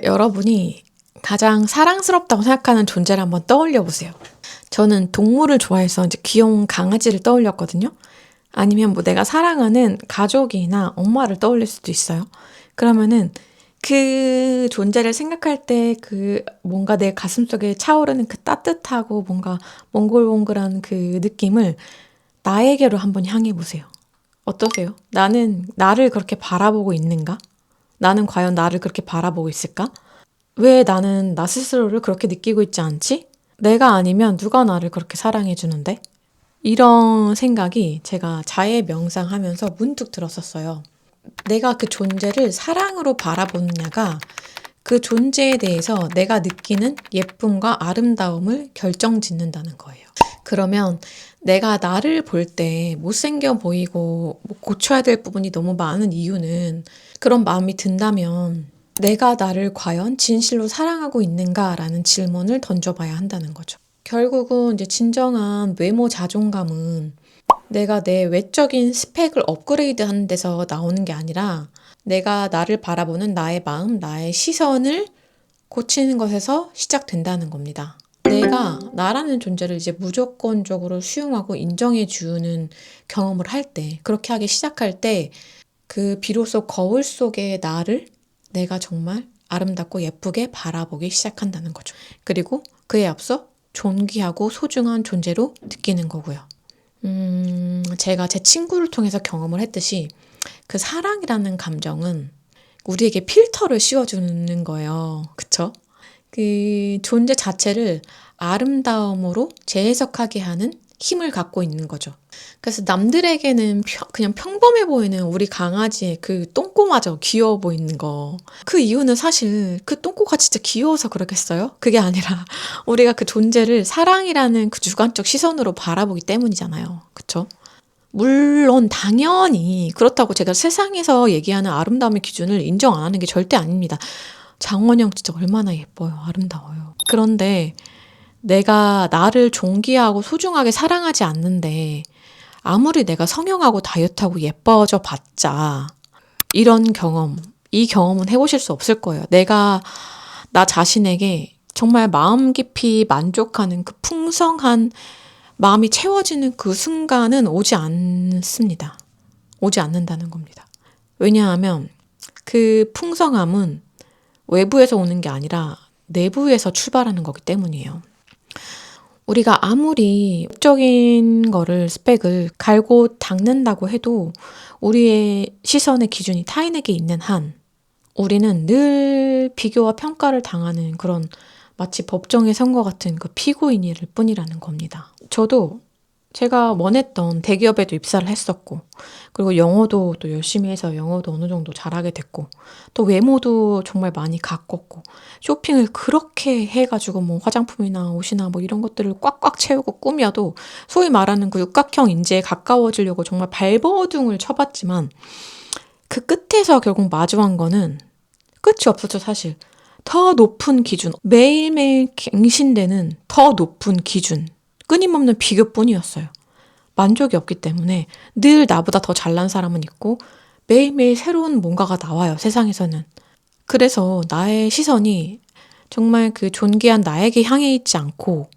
여러분이 가장 사랑스럽다고 생각하는 존재를 한번 떠올려 보세요. 저는 동물을 좋아해서 이제 귀여운 강아지를 떠올렸거든요. 아니면 뭐 내가 사랑하는 가족이나 엄마를 떠올릴 수도 있어요. 그러면은 그 존재를 생각할 때 그 뭔가 내 가슴속에 차오르는 그 따뜻하고 뭔가 몽글몽글한 그 느낌을 나에게로 한번 향해 보세요. 어떠세요? 나는 나를 그렇게 바라보고 있는가? 나는 과연 나를 그렇게 바라보고 있을까? 왜 나는 나 스스로를 그렇게 느끼고 있지 않지? 내가 아니면 누가 나를 그렇게 사랑해 주는데? 이런 생각이 제가 자해 명상하면서 문득 들었었어요. 내가 그 존재를 사랑으로 바라보느냐가 그 존재에 대해서 내가 느끼는 예쁨과 아름다움을 결정짓는다는 거예요. 그러면 내가 나를 볼 때 못생겨 보이고 뭐 고쳐야 될 부분이 너무 많은 이유는 그런 마음이 든다면 내가 나를 과연 진실로 사랑하고 있는가라는 질문을 던져봐야 한다는 거죠. 결국은 이제 진정한 외모 자존감은 내가 내 외적인 스펙을 업그레이드 하는 데서 나오는 게 아니라 내가 나를 바라보는 나의 마음, 나의 시선을 고치는 것에서 시작된다는 겁니다. 내가 나라는 존재를 이제 무조건적으로 수용하고 인정해 주는 경험을 할 때, 그렇게 하기 시작할 때, 그 비로소 거울 속의 나를 내가 정말 아름답고 예쁘게 바라보기 시작한다는 거죠. 그리고 그에 앞서 존귀하고 소중한 존재로 느끼는 거고요. 제가 제 친구를 통해서 경험을 했듯이 그 사랑이라는 감정은 우리에게 필터를 씌워주는 거예요. 그쵸? 그 존재 자체를 아름다움으로 재해석하게 하는 힘을 갖고 있는 거죠. 그래서 남들에게는 그냥 평범해 보이는 우리 강아지의 그 똥꼬마저 귀여워 보이는 거. 그 이유는 사실 그 똥꼬가 진짜 귀여워서 그러겠어요? 그게 아니라 우리가 그 존재를 사랑이라는 그 주관적 시선으로 바라보기 때문이잖아요. 그쵸? 물론 당연히 그렇다고 제가 세상에서 얘기하는 아름다움의 기준을 인정 안 하는 게 절대 아닙니다. 장원영 진짜 얼마나 예뻐요. 아름다워요. 그런데 내가 나를 존귀하고 소중하게 사랑하지 않는데 아무리 내가 성형하고 다이어트하고 예뻐져 봤자 이런 경험, 이 경험은 해보실 수 없을 거예요. 내가 나 자신에게 정말 마음 깊이 만족하는 그 풍성한 마음이 채워지는 그 순간은 오지 않습니다. 오지 않는다는 겁니다. 왜냐하면 그 풍성함은 외부에서 오는 게 아니라 내부에서 출발하는 거기 때문이에요. 우리가 아무리 적인 거를 스펙을 갈고 닦는다고 해도 우리의 시선의 기준이 타인에게 있는 한 우리는 늘 비교와 평가를 당하는 그런 마치 법정에 선 것 같은 그 피고인일 뿐이라는 겁니다. 저도 제가 원했던 대기업에도 입사를 했었고, 그리고 영어도 또 열심히 해서 영어도 어느 정도 잘하게 됐고, 또 외모도 정말 많이 가꿨고, 쇼핑을 그렇게 해가지고 뭐 화장품이나 옷이나 뭐 이런 것들을 꽉꽉 채우고 꾸며도 소위 말하는 그 육각형 인재에 가까워지려고 정말 발버둥을 쳐봤지만 그 끝에서 결국 마주한 거는 끝이 없었죠, 사실. 더 높은 기준, 매일매일 갱신되는 더 높은 기준, 끊임없는 비교뿐이었어요. 만족이 없기 때문에 늘 나보다 더 잘난 사람은 있고 매일매일 새로운 뭔가가 나와요, 세상에서는. 그래서 나의 시선이 정말 그 존귀한 나에게 향해 있지 않고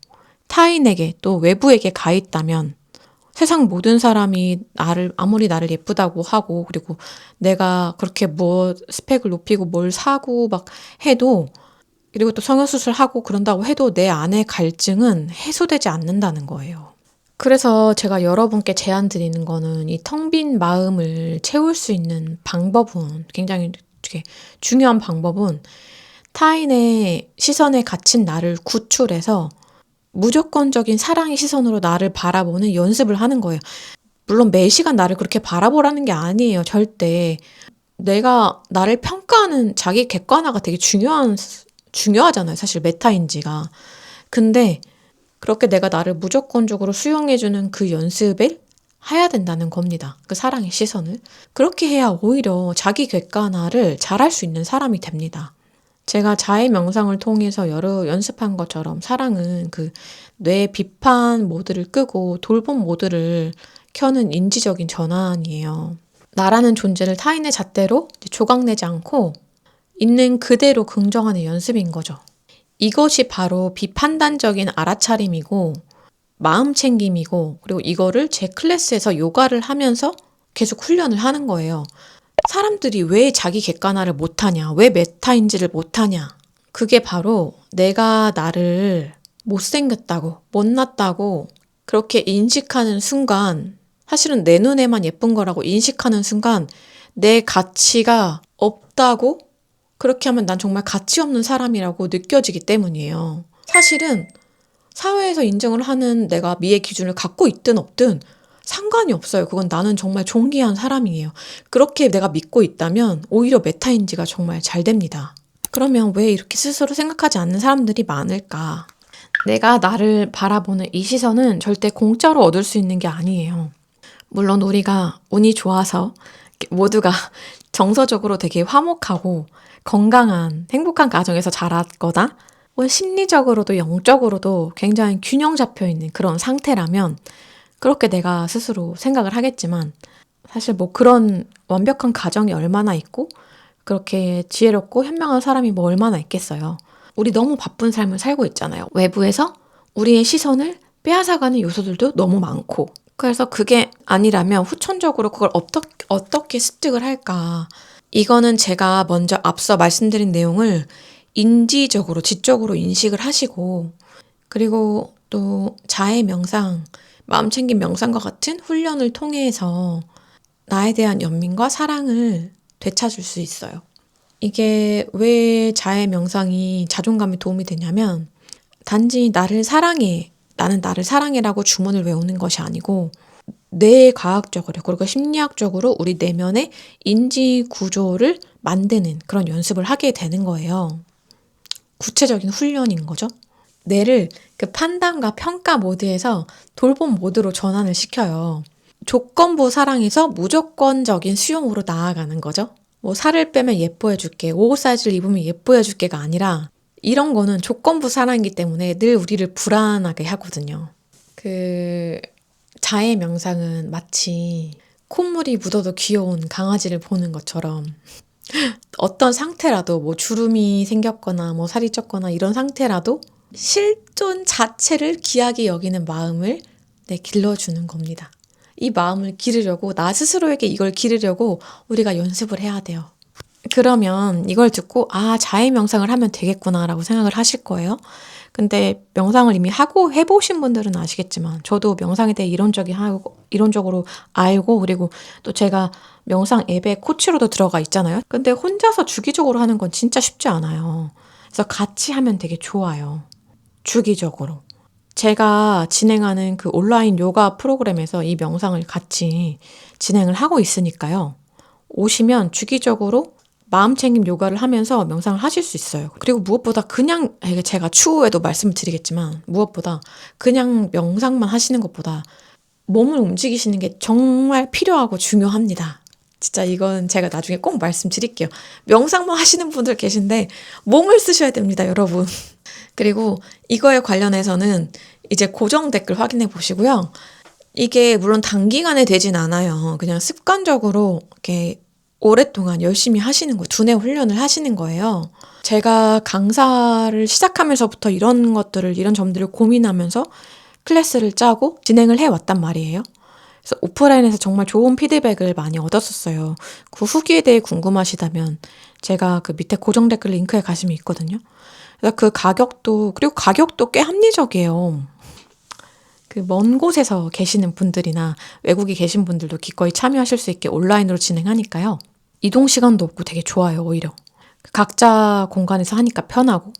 타인에게 또 외부에게 가 있다면 세상 모든 사람이 아무리 나를 예쁘다고 하고 그리고 내가 그렇게 뭐 스펙을 높이고 뭘 사고 막 해도 그리고 또 성형수술하고 그런다고 해도 내 안의 갈증은 해소되지 않는다는 거예요. 그래서 제가 여러분께 제안 드리는 거는 이 텅 빈 마음을 채울 수 있는 방법은 굉장히 중요한 방법은 타인의 시선에 갇힌 나를 구출해서 무조건적인 사랑의 시선으로 나를 바라보는 연습을 하는 거예요. 물론 매 시간 나를 그렇게 바라보라는 게 아니에요. 절대. 내가 나를 평가하는 자기 객관화가 되게 중요하잖아요. 사실 메타인지가. 근데 그렇게 내가 나를 무조건적으로 수용해주는 그 연습을 해야 된다는 겁니다. 그 사랑의 시선을. 그렇게 해야 오히려 자기 객관화를 잘할 수 있는 사람이 됩니다. 제가 자해 명상을 통해서 여러 연습한 것처럼 사랑은 그 뇌 비판 모드를 끄고 돌봄 모드를 켜는 인지적인 전환이에요. 나라는 존재를 타인의 잣대로 조각내지 않고 있는 그대로 긍정하는 연습인 거죠. 이것이 바로 비판단적인 알아차림이고 마음 챙김이고 그리고 이거를 제 클래스에서 요가를 하면서 계속 훈련을 하는 거예요. 사람들이 왜 자기 객관화를 못하냐, 왜 메타인지를 못하냐. 그게 바로 내가 나를 못생겼다고, 못났다고 그렇게 인식하는 순간 사실은 내 눈에만 예쁜 거라고 인식하는 순간 내 가치가 없다고 그렇게 하면 난 정말 가치 없는 사람이라고 느껴지기 때문이에요. 사실은 사회에서 인정을 하는 내가 미의 기준을 갖고 있든 없든 상관이 없어요. 그건 나는 정말 존귀한 사람이에요. 그렇게 내가 믿고 있다면 오히려 메타인지가 정말 잘 됩니다. 그러면 왜 이렇게 스스로 생각하지 않는 사람들이 많을까? 내가 나를 바라보는 이 시선은 절대 공짜로 얻을 수 있는 게 아니에요. 물론 우리가 운이 좋아서 모두가 정서적으로 되게 화목하고 건강한 행복한 가정에서 자랐거나 심리적으로도 영적으로도 굉장히 균형 잡혀 있는 그런 상태라면 그렇게 내가 스스로 생각을 하겠지만 사실 뭐 그런 완벽한 가정이 얼마나 있고 그렇게 지혜롭고 현명한 사람이 뭐 얼마나 있겠어요. 우리 너무 바쁜 삶을 살고 있잖아요. 외부에서 우리의 시선을 빼앗아가는 요소들도 너무 많고 그래서 그게 아니라면 후천적으로 그걸 어떻게 습득을 할까. 이거는 제가 먼저 앞서 말씀드린 내용을 인지적으로 지적으로 인식을 하시고 그리고 또 자해 명상, 마음챙김 명상과 같은 훈련을 통해서 나에 대한 연민과 사랑을 되찾을 수 있어요. 이게 왜 자해 명상이 자존감에 도움이 되냐면 단지 나를 사랑해, 나는 나를 사랑해라고 주문을 외우는 것이 아니고 뇌과학적으로 그리고 심리학적으로 우리 내면의 인지 구조를 만드는 그런 연습을 하게 되는 거예요. 구체적인 훈련인 거죠. 뇌를 그 판단과 평가 모드에서 돌봄 모드로 전환을 시켜요. 조건부 사랑에서 무조건적인 수용으로 나아가는 거죠. 뭐 살을 빼면 예뻐해줄게, 옷 사이즈를 입으면 예뻐해줄게가 아니라 이런 거는 조건부 사랑이기 때문에 늘 우리를 불안하게 하거든요. 그 자해 명상은 마치 콧물이 묻어도 귀여운 강아지를 보는 것처럼 어떤 상태라도 뭐 주름이 생겼거나 뭐 살이 쪘거나 이런 상태라도 실존 자체를 귀하게 여기는 마음을 길러주는 겁니다. 이 마음을 기르려고 나 스스로에게 이걸 기르려고 우리가 연습을 해야 돼요. 그러면 이걸 듣고 자해 명상을 하면 되겠구나라고 생각을 하실 거예요. 근데 명상을 이미 하고 해보신 분들은 아시겠지만 저도 명상에 대해 이론적으로 알고 그리고 또 제가 명상 앱에 코치로도 들어가 있잖아요. 근데 혼자서 주기적으로 하는 건 진짜 쉽지 않아요. 그래서 같이 하면 되게 좋아요. 주기적으로. 제가 진행하는 그 온라인 요가 프로그램에서 이 명상을 같이 진행을 하고 있으니까요. 오시면 주기적으로 마음챙김 요가를 하면서 명상을 하실 수 있어요. 그리고 무엇보다 그냥 제가 추후에도 말씀을 드리겠지만 무엇보다 그냥 명상만 하시는 것보다 몸을 움직이시는 게 정말 필요하고 중요합니다. 진짜 이건 제가 나중에 꼭 말씀드릴게요. 명상만 하시는 분들 계신데 몸을 쓰셔야 됩니다, 여러분. 그리고 이거에 관련해서는 이제 고정 댓글 확인해 보시고요. 이게 물론 단기간에 되진 않아요. 그냥 습관적으로 이렇게 오랫동안 열심히 하시는 거예요. 두뇌 훈련을 하시는 거예요. 제가 강사를 시작하면서부터 이런 점들을 고민하면서 클래스를 짜고 진행을 해왔단 말이에요. 그래서 오프라인에서 정말 좋은 피드백을 많이 얻었었어요. 그 후기에 대해 궁금하시다면 제가 그 밑에 고정 댓글 링크에 가시면 있거든요. 그래서 그리고 가격도 꽤 합리적이에요. 그 먼 곳에서 계시는 분들이나 외국에 계신 분들도 기꺼이 참여하실 수 있게 온라인으로 진행하니까요. 이동 시간도 없고 되게 좋아요, 오히려. 각자 공간에서 하니까 편하고.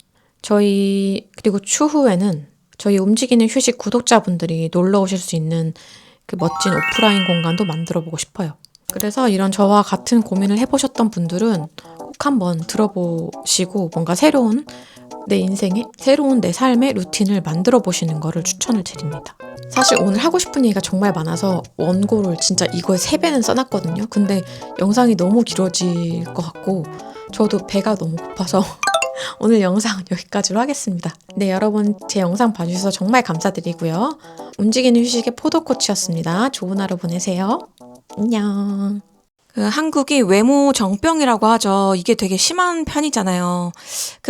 그리고 추후에는 저희 움직이는 휴식 구독자분들이 놀러 오실 수 있는 그 멋진 오프라인 공간도 만들어 보고 싶어요. 그래서 이런 저와 같은 고민을 해보셨던 분들은 꼭 한번 들어보시고 뭔가 새로운 내 삶의 루틴을 만들어 보시는 거를 추천을 드립니다. 사실 오늘 하고 싶은 얘기가 정말 많아서 원고를 진짜 이거에 3배는 써놨거든요. 근데 영상이 너무 길어질 것 같고 저도 배가 너무 고파서 오늘 영상은 여기까지로 하겠습니다. 네, 여러분 제 영상 봐주셔서 정말 감사드리고요. 움직이는 휴식의 포도코치였습니다. 좋은 하루 보내세요. 안녕. 한국이 외모 정병이라고 하죠. 이게 되게 심한 편이잖아요.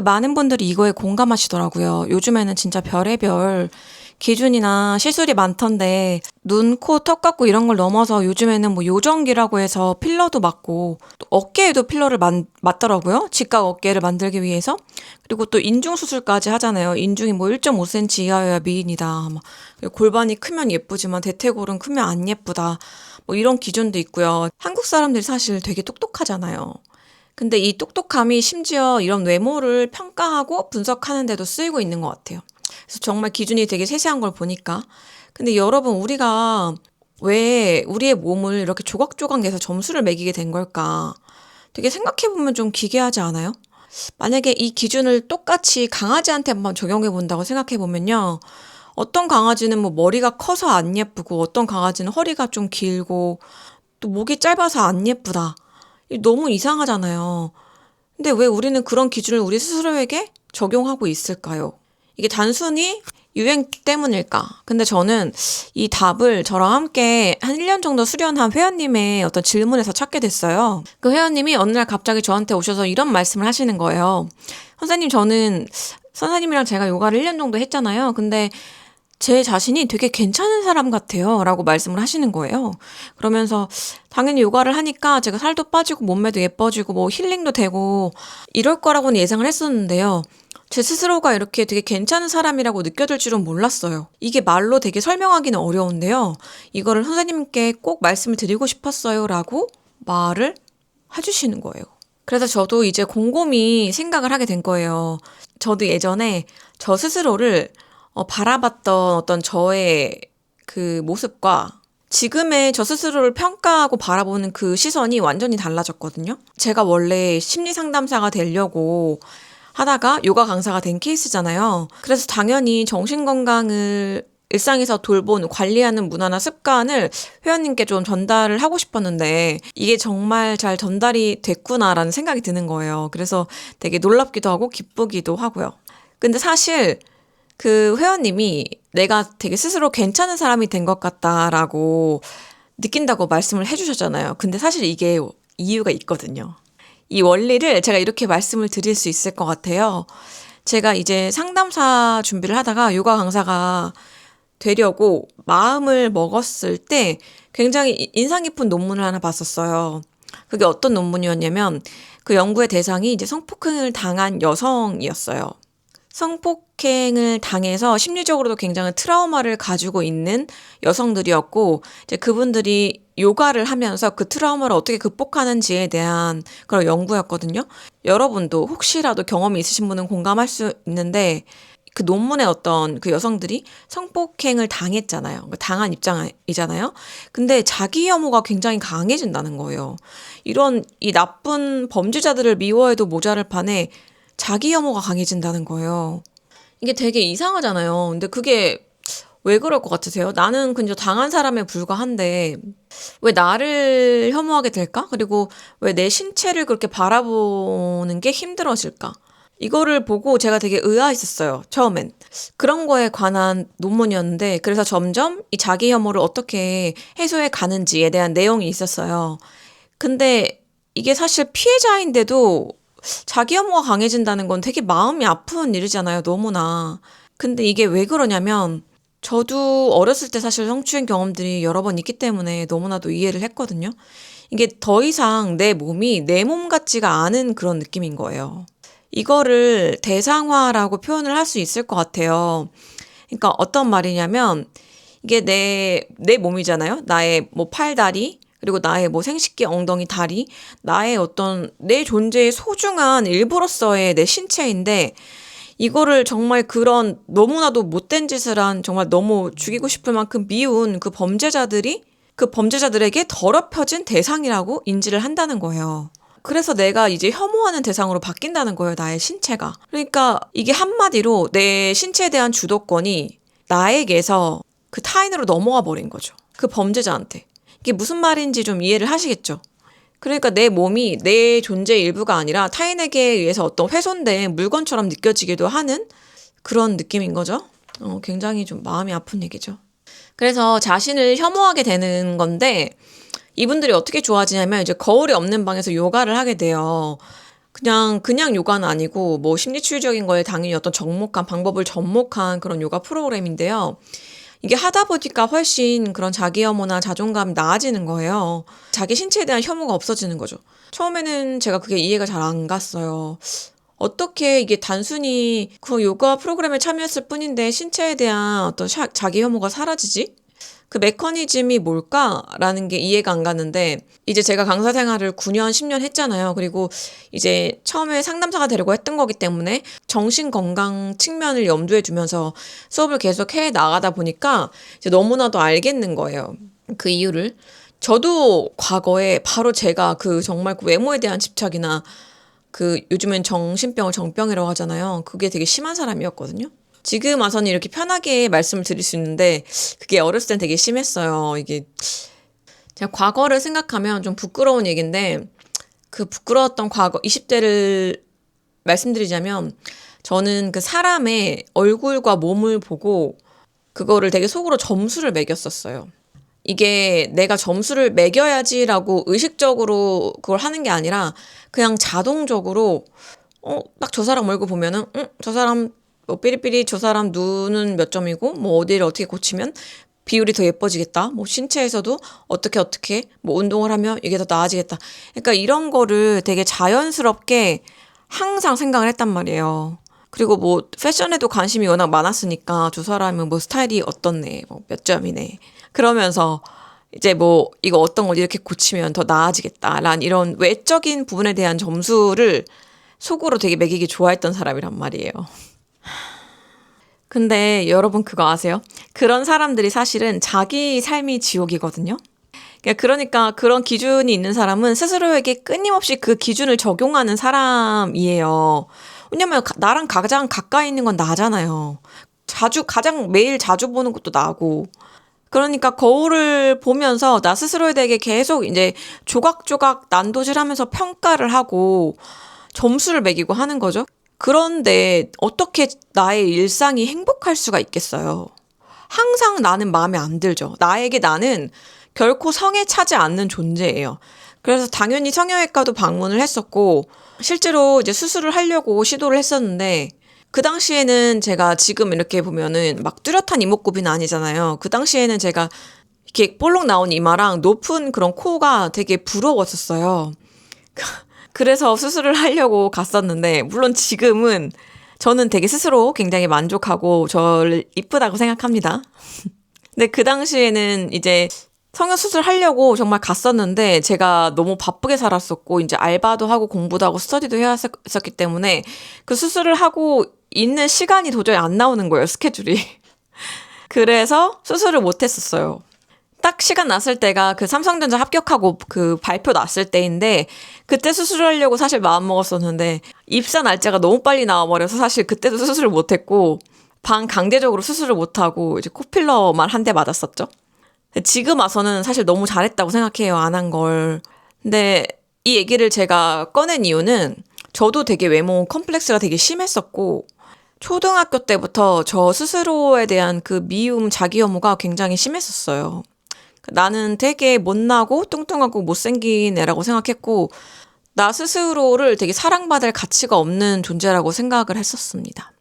많은 분들이 이거에 공감하시더라고요. 요즘에는 진짜 별의별 기준이나 시술이 많던데 눈, 코, 턱 같고 이런 걸 넘어서 요즘에는 뭐 요정기라고 해서 필러도 맞고 또 어깨에도 필러를 맞더라고요. 직각 어깨를 만들기 위해서. 그리고 또 인중 수술까지 하잖아요. 인중이 뭐 1.5cm 이하여야 미인이다. 골반이 크면 예쁘지만 대퇴골은 크면 안 예쁘다. 뭐 이런 기준도 있고요. 한국 사람들이 사실 되게 똑똑하잖아요. 근데 이 똑똑함이 심지어 이런 외모를 평가하고 분석하는 데도 쓰이고 있는 것 같아요. 그래서 정말 기준이 되게 세세한 걸 보니까. 근데 여러분, 우리가 왜 우리의 몸을 이렇게 조각조각 내서 점수를 매기게 된 걸까? 되게 생각해보면 좀 기괴하지 않아요? 만약에 이 기준을 똑같이 강아지한테 한번 적용해본다고 생각해보면요. 어떤 강아지는 뭐 머리가 커서 안 예쁘고 어떤 강아지는 허리가 좀 길고 또 목이 짧아서 안 예쁘다. 너무 이상하잖아요. 근데 왜 우리는 그런 기준을 우리 스스로에게 적용하고 있을까요? 이게 단순히 유행 때문일까? 근데 저는 이 답을 저랑 함께 한 1년 정도 수련한 회원님의 어떤 질문에서 찾게 됐어요. 그 회원님이 어느 날 갑자기 저한테 오셔서 이런 말씀을 하시는 거예요. 선생님이랑 제가 요가를 1년 정도 했잖아요. 근데 제 자신이 되게 괜찮은 사람 같아요. 라고 말씀을 하시는 거예요. 그러면서 당연히 요가를 하니까 제가 살도 빠지고 몸매도 예뻐지고 뭐 힐링도 되고 이럴 거라고는 예상을 했었는데요. 제 스스로가 이렇게 되게 괜찮은 사람이라고 느껴질 줄은 몰랐어요. 이게 말로 되게 설명하기는 어려운데요. 이거를 선생님께 꼭 말씀을 드리고 싶었어요. 라고 말을 해주시는 거예요. 그래서 저도 이제 곰곰이 생각을 하게 된 거예요. 저도 예전에 저 스스로를 바라봤던 어떤 저의 그 모습과 지금의 저 스스로를 평가하고 바라보는 그 시선이 완전히 달라졌거든요. 제가 원래 심리 상담사가 되려고 하다가 요가 강사가 된 케이스잖아요. 그래서 당연히 정신 건강을 일상에서 돌보는 관리하는 문화나 습관을 회원님께 좀 전달을 하고 싶었는데 이게 정말 잘 전달이 됐구나라는 생각이 드는 거예요. 그래서 되게 놀랍기도 하고 기쁘기도 하고요. 근데 사실 그 회원님이 내가 되게 스스로 괜찮은 사람이 된 것 같다라고 느낀다고 말씀을 해주셨잖아요. 근데 사실 이게 이유가 있거든요. 이 원리를 제가 이렇게 말씀을 드릴 수 있을 것 같아요. 제가 이제 상담사 준비를 하다가 요가 강사가 되려고 마음을 먹었을 때 굉장히 인상 깊은 논문을 하나 봤었어요. 그게 어떤 논문이었냐면 그 연구의 대상이 이제 성폭행을 당한 여성이었어요. 성폭행을 당해서 심리적으로도 굉장히 트라우마를 가지고 있는 여성들이었고, 이제 그분들이 요가를 하면서 그 트라우마를 어떻게 극복하는지에 대한 그런 연구였거든요. 여러분도 혹시라도 경험이 있으신 분은 공감할 수 있는데, 그 논문의 어떤 그 여성들이 성폭행을 당했잖아요. 당한 입장이잖아요. 근데 자기 혐오가 굉장히 강해진다는 거예요. 이런 이 나쁜 범죄자들을 미워해도 모자랄 판에 자기 혐오가 강해진다는 거예요. 이게 되게 이상하잖아요. 근데 그게 왜 그럴 것 같으세요? 나는 그저 당한 사람에 불과한데 왜 나를 혐오하게 될까? 그리고 왜 내 신체를 그렇게 바라보는 게 힘들어질까? 이거를 보고 제가 되게 의아했었어요. 처음엔. 그런 거에 관한 논문이었는데 그래서 점점 이 자기 혐오를 어떻게 해소해 가는지에 대한 내용이 있었어요. 근데 이게 사실 피해자인데도 자기 혐오가 강해진다는 건 되게 마음이 아픈 일이잖아요, 너무나. 근데 이게 왜 그러냐면, 저도 어렸을 때 사실 성추행 경험들이 여러 번 있기 때문에 너무나도 이해를 했거든요. 이게 더 이상 내 몸이 내 몸 같지가 않은 그런 느낌인 거예요. 이거를 대상화라고 표현을 할 수 있을 것 같아요. 그러니까 어떤 말이냐면, 이게 내 몸이잖아요. 나의 뭐 팔다리, 그리고 나의 뭐 생식기, 엉덩이, 다리, 나의 어떤 내 존재의 소중한 일부로서의 내 신체인데 이거를 정말 그런 너무나도 못된 짓을 한 정말 너무 죽이고 싶을 만큼 미운 그 범죄자들이 그 범죄자들에게 더럽혀진 대상이라고 인지를 한다는 거예요. 그래서 내가 이제 혐오하는 대상으로 바뀐다는 거예요, 나의 신체가. 그러니까 이게 한마디로 내 신체에 대한 주도권이 나에게서 그 타인으로 넘어가 버린 거죠. 그 범죄자한테. 이게 무슨 말인지 좀 이해를 하시겠죠? 그러니까 내 몸이 내 존재의 일부가 아니라 타인에게 의해서 어떤 훼손된 물건처럼 느껴지기도 하는 그런 느낌인 거죠. 굉장히 좀 마음이 아픈 얘기죠. 그래서 자신을 혐오하게 되는 건데 이분들이 어떻게 좋아지냐면 이제 거울이 없는 방에서 요가를 하게 돼요. 그냥 요가는 아니고 뭐 심리치유적인 거에 당연히 어떤 접목한 방법을 접목한 그런 요가 프로그램인데요. 이게 하다 보니까 훨씬 그런 자기 혐오나 자존감이 나아지는 거예요. 자기 신체에 대한 혐오가 없어지는 거죠. 처음에는 제가 그게 이해가 잘 안 갔어요. 어떻게 이게 단순히 그 요가 프로그램에 참여했을 뿐인데 신체에 대한 어떤 자기 혐오가 사라지지? 그 메커니즘이 뭘까라는 게 이해가 안 가는데 이제 제가 강사 생활을 9년, 10년 했잖아요. 그리고 이제 처음에 상담사가 되려고 했던 거기 때문에 정신 건강 측면을 염두에 두면서 수업을 계속 해 나가다 보니까 이제 너무나도 알겠는 거예요. 그 이유를. 저도 과거에 바로 제가 그 정말 그 외모에 대한 집착이나 그 요즘엔 정신병을 정병이라고 하잖아요. 그게 되게 심한 사람이었거든요. 지금 와서는 이렇게 편하게 말씀을 드릴 수 있는데 그게 어렸을 땐 되게 심했어요. 이게 제가 과거를 생각하면 좀 부끄러운 얘기인데 그 부끄러웠던 과거 20대를 말씀드리자면 저는 그 사람의 얼굴과 몸을 보고 그거를 되게 속으로 점수를 매겼었어요. 이게 내가 점수를 매겨야지라고 의식적으로 그걸 하는 게 아니라 그냥 자동적으로 딱 저 사람 얼굴 보면은 저 사람 뭐 삐리삐리 저 사람 눈은 몇 점이고 뭐 어디를 어떻게 고치면 비율이 더 예뻐지겠다. 뭐 신체에서도 어떻게 뭐 운동을 하면 이게 더 나아지겠다. 그러니까 이런 거를 되게 자연스럽게 항상 생각을 했단 말이에요. 그리고 뭐 패션에도 관심이 워낙 많았으니까 저 사람은 뭐 스타일이 어떻네, 뭐 몇 점이네. 그러면서 이제 뭐 이거 어떤 걸 이렇게 고치면 더 나아지겠다라는 이런 외적인 부분에 대한 점수를 속으로 되게 매기기 좋아했던 사람이란 말이에요. 근데 여러분 그거 아세요? 그런 사람들이 사실은 자기 삶이 지옥이거든요. 그러니까 그런 기준이 있는 사람은 스스로에게 끊임없이 그 기준을 적용하는 사람이에요. 왜냐면 나랑 가장 가까이 있는 건 나잖아요. 가장 매일 자주 보는 것도 나고. 그러니까 거울을 보면서 나 스스로에 대해 계속 이제 조각조각 난도질하면서 평가를 하고 점수를 매기고 하는 거죠. 그런데 어떻게 나의 일상이 행복할 수가 있겠어요? 항상 나는 마음에 안 들죠. 나에게 나는 결코 성에 차지 않는 존재예요. 그래서 당연히 성형외과도 방문을 했었고, 실제로 이제 수술을 하려고 시도를 했었는데, 그 당시에는 제가 지금 이렇게 보면은 막 뚜렷한 이목구비는 아니잖아요. 그 당시에는 제가 이렇게 볼록 나온 이마랑 높은 그런 코가 되게 부러웠었어요. 그래서 수술을 하려고 갔었는데, 물론 지금은 저는 되게 스스로 굉장히 만족하고 저를 이쁘다고 생각합니다. 근데 그 당시에는 이제 성형수술 하려고 정말 갔었는데 제가 너무 바쁘게 살았었고 이제 알바도 하고 공부도 하고 스터디도 해야 했었기 때문에 그 수술을 하고 있는 시간이 도저히 안 나오는 거예요, 스케줄이. 그래서 수술을 못 했었어요. 딱 시간 났을 때가 그 삼성전자 합격하고 그 발표 났을 때인데 그때 수술을 하려고 사실 마음 먹었었는데 입사 날짜가 너무 빨리 나와버려서 사실 그때도 수술을 못했고 반강제적으로 수술을 못하고 이제 코필러만 한 대 맞았었죠. 지금 와서는 사실 너무 잘했다고 생각해요, 안 한 걸. 근데 이 얘기를 제가 꺼낸 이유는 저도 되게 외모 컴플렉스가 되게 심했었고 초등학교 때부터 저 스스로에 대한 그 미움, 자기 혐오가 굉장히 심했었어요. 나는 되게 못나고 뚱뚱하고 못생긴 애라고 생각했고 나 스스로를 되게 사랑받을 가치가 없는 존재라고 생각을 했었습니다.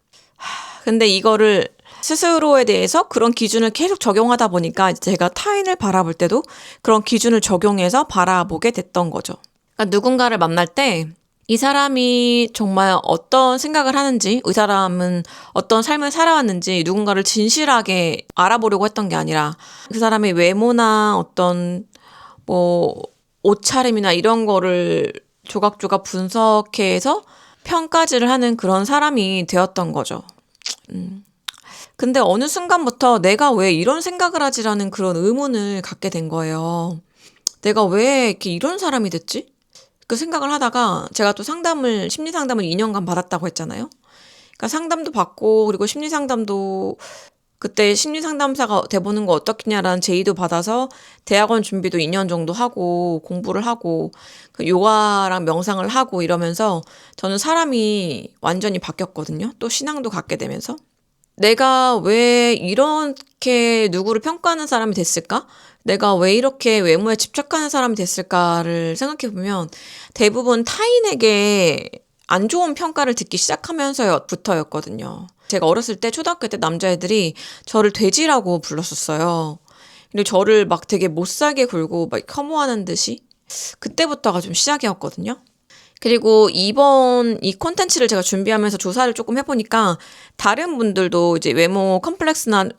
근데 이거를 스스로에 대해서 그런 기준을 계속 적용하다 보니까 제가 타인을 바라볼 때도 그런 기준을 적용해서 바라보게 됐던 거죠. 그러니까 누군가를 만날 때 이 사람이 정말 어떤 생각을 하는지, 이 사람은 어떤 삶을 살아왔는지 누군가를 진실하게 알아보려고 했던 게 아니라 그 사람의 외모나 어떤 뭐 옷차림이나 이런 거를 조각조각 분석해서 평가질을 하는 그런 사람이 되었던 거죠. 근데 어느 순간부터 내가 왜 이런 생각을 하지라는 그런 의문을 갖게 된 거예요. 내가 왜 이렇게 이런 사람이 됐지? 그 생각을 하다가 제가 또 심리 상담을 2년간 받았다고 했잖아요. 그러니까 상담도 받고 그리고 심리 상담도 그때 심리 상담사가 돼보는 거 어떻겠냐라는 제의도 받아서 대학원 준비도 2년 정도 하고 공부를 하고 그 요가랑 명상을 하고 이러면서 저는 사람이 완전히 바뀌었거든요. 또 신앙도 갖게 되면서. 내가 왜 이렇게 누구를 평가하는 사람이 됐을까? 내가 왜 이렇게 외모에 집착하는 사람이 됐을까를 생각해보면 대부분 타인에게 안 좋은 평가를 듣기 시작하면서부터였거든요. 제가 어렸을 때 초등학교 때 남자애들이 저를 돼지라고 불렀었어요. 근데 저를 막 되게 못살게 굴고 막 혐오하는 듯이 그때부터가 좀 시작이었거든요. 그리고 이번 이 콘텐츠를 제가 준비하면서 조사를 조금 해보니까 다른 분들도 이제 외모 컴플렉스나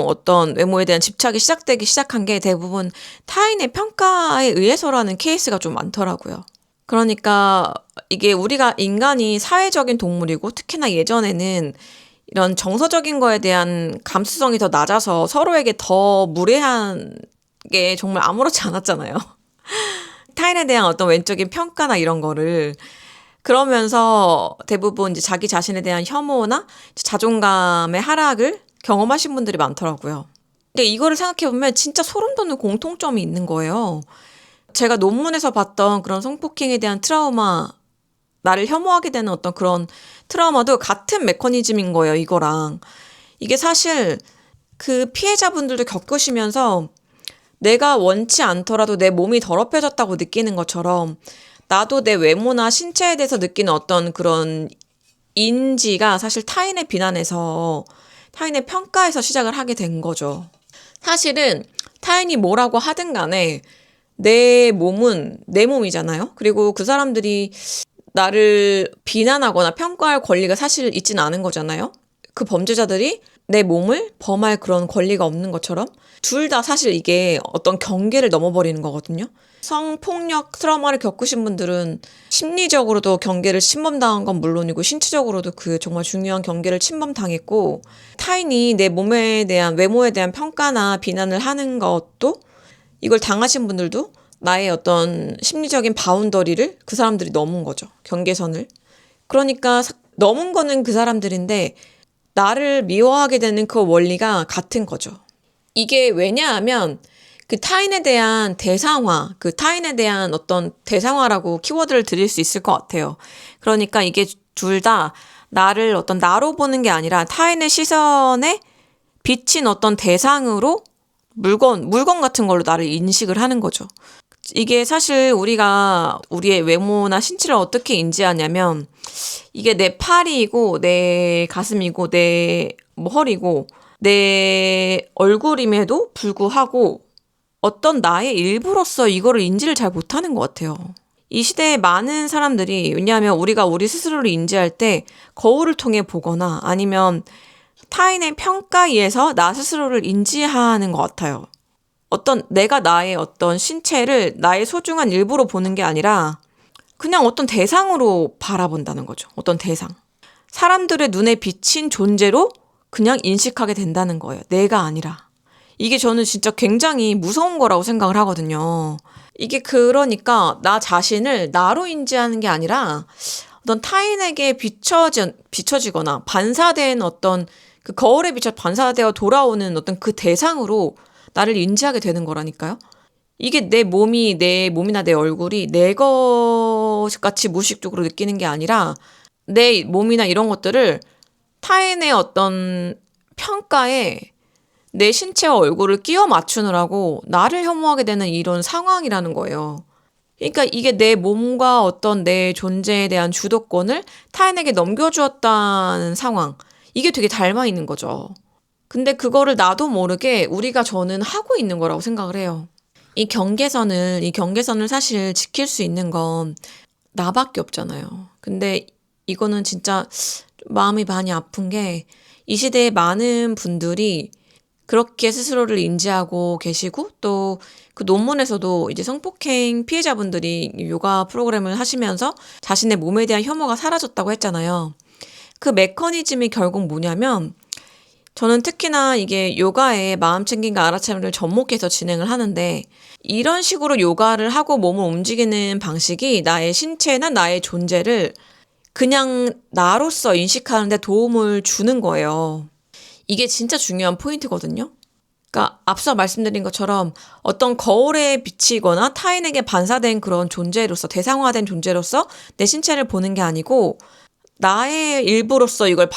어떤 외모에 대한 집착이 시작되기 시작한 게 대부분 타인의 평가에 의해서라는 케이스가 좀 많더라고요. 그러니까 이게 우리가 인간이 사회적인 동물이고 특히나 예전에는 이런 정서적인 거에 대한 감수성이 더 낮아서 서로에게 더 무례한 게 정말 아무렇지 않았잖아요. 타인에 대한 어떤 외적인 평가나 이런 거를 그러면서 대부분 이제 자기 자신에 대한 혐오나 자존감의 하락을 경험하신 분들이 많더라고요. 근데 이거를 생각해보면 진짜 소름 돋는 공통점이 있는 거예요. 제가 논문에서 봤던 그런 성폭행에 대한 트라우마, 나를 혐오하게 되는 어떤 그런 트라우마도 같은 메커니즘인 거예요, 이거랑. 이게 사실 그 피해자분들도 겪으시면서 내가 원치 않더라도 내 몸이 더럽혀졌다고 느끼는 것처럼 나도 내 외모나 신체에 대해서 느끼는 어떤 그런 인지가 사실 타인의 비난에서 타인의 평가에서 시작을 하게 된 거죠. 사실은 타인이 뭐라고 하든 간에 내 몸은 내 몸이잖아요. 그리고 그 사람들이 나를 비난하거나 평가할 권리가 사실 있지는 않은 거잖아요. 그 범죄자들이 내 몸을 범할 그런 권리가 없는 것처럼 둘 다 사실 이게 어떤 경계를 넘어버리는 거거든요. 성폭력 트라우마를 겪으신 분들은 심리적으로도 경계를 침범당한 건 물론이고 신체적으로도 그 정말 중요한 경계를 침범당했고, 타인이 내 몸에 대한, 외모에 대한 평가나 비난을 하는 것도, 이걸 당하신 분들도 나의 어떤 심리적인 바운더리를 그 사람들이 넘은 거죠. 경계선을. 그러니까 넘은 거는 그 사람들인데 나를 미워하게 되는 그 원리가 같은 거죠. 이게 왜냐하면 그 타인에 대한 대상화, 그 타인에 대한 어떤 대상화라고 키워드를 드릴 수 있을 것 같아요. 그러니까 이게 둘 다 나를 어떤 나로 보는 게 아니라 타인의 시선에 비친 어떤 대상으로 물건 같은 걸로 나를 인식을 하는 거죠. 이게 사실 우리가 우리의 외모나 신체를 어떻게 인지하냐면, 이게 내 팔이고 내 가슴이고 내 허리고 내 얼굴임에도 불구하고 어떤 나의 일부로서 이거를 인지를 잘 못하는 것 같아요. 이 시대에 많은 사람들이, 왜냐하면 우리가 우리 스스로를 인지할 때 거울을 통해 보거나 아니면 타인의 평가에 의해서 나 스스로를 인지하는 것 같아요. 내가 나의 어떤 신체를 나의 소중한 일부로 보는 게 아니라 그냥 어떤 대상으로 바라본다는 거죠. 어떤 대상. 사람들의 눈에 비친 존재로 그냥 인식하게 된다는 거예요. 내가 아니라. 이게 저는 진짜 굉장히 무서운 거라고 생각을 하거든요. 이게 그러니까 나 자신을 나로 인지하는 게 아니라 어떤 타인에게 비춰지거나 반사된 어떤 그 거울에 비춰 반사되어 돌아오는 어떤 그 대상으로 나를 인지하게 되는 거라니까요. 이게 내 몸이나 내 얼굴이 내 것같이 무의식적으로 느끼는 게 아니라 내 몸이나 이런 것들을 타인의 어떤 평가에 내 신체와 얼굴을 끼워 맞추느라고 나를 혐오하게 되는 이런 상황이라는 거예요. 그러니까 이게 내 몸과 어떤 내 존재에 대한 주도권을 타인에게 넘겨주었다는 상황. 이게 되게 닮아 있는 거죠. 근데 그거를 나도 모르게 저는 하고 있는 거라고 생각을 해요. 이 경계선을 사실 지킬 수 있는 건 나밖에 없잖아요. 근데 이거는 진짜 마음이 많이 아픈 게, 이 시대에 많은 분들이 그렇게 스스로를 인지하고 계시고, 또 그 논문에서도 이제 성폭행 피해자분들이 요가 프로그램을 하시면서 자신의 몸에 대한 혐오가 사라졌다고 했잖아요. 그 메커니즘이 결국 뭐냐면, 저는 특히나 이게 요가의 마음챙김과 알아차림을 접목해서 진행을 하는데, 이런 식으로 요가를 하고 몸을 움직이는 방식이 나의 신체나 나의 존재를 그냥 나로서 인식하는 데 도움을 주는 거예요. 이게 진짜 중요한 포인트거든요. 그러니까 앞서 말씀드린 것처럼 어떤 거울에 비치거나 타인에게 반사된 그런 존재로서, 대상화된 존재로서 내 신체를 보는 게 아니고 나의 일부로서 이걸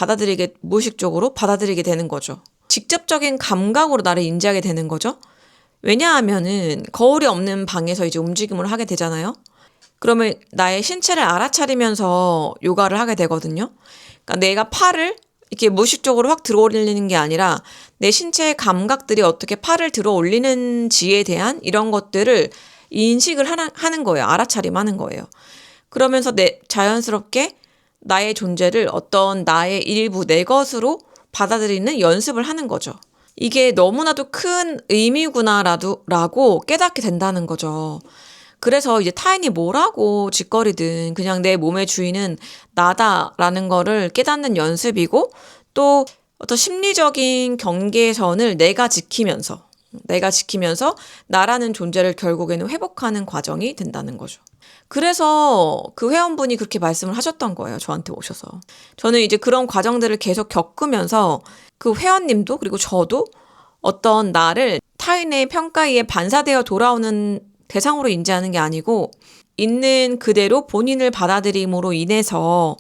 무의식적으로 받아들이게 되는 거죠. 직접적인 감각으로 나를 인지하게 되는 거죠. 왜냐하면은 거울이 없는 방에서 이제 움직임을 하게 되잖아요. 그러면 나의 신체를 알아차리면서 요가를 하게 되거든요. 그러니까 내가 팔을 이렇게 무의식적으로 확 들어 올리는 게 아니라 내 신체의 감각들이 어떻게 팔을 들어 올리는지에 대한 이런 것들을 인식을 하는 거예요. 알아차림하는 거예요. 그러면서 자연스럽게 나의 존재를 어떤 나의 일부, 내 것으로 받아들이는 연습을 하는 거죠. 이게 너무나도 큰 의미구나라고 깨닫게 된다는 거죠. 그래서 이제 타인이 뭐라고 짓거리든 그냥 내 몸의 주인은 나다라는 거를 깨닫는 연습이고, 또 어떤 심리적인 경계선을 내가 지키면서 나라는 존재를 결국에는 회복하는 과정이 된다는 거죠. 그래서 그 회원분이 그렇게 말씀을 하셨던 거예요. 저한테 오셔서. 저는 이제 그런 과정들을 계속 겪으면서 그 회원님도 그리고 저도 어떤 나를 타인의 평가에 반사되어 돌아오는 대상으로 인지하는 게 아니고 있는 그대로 본인을 받아들임으로 인해서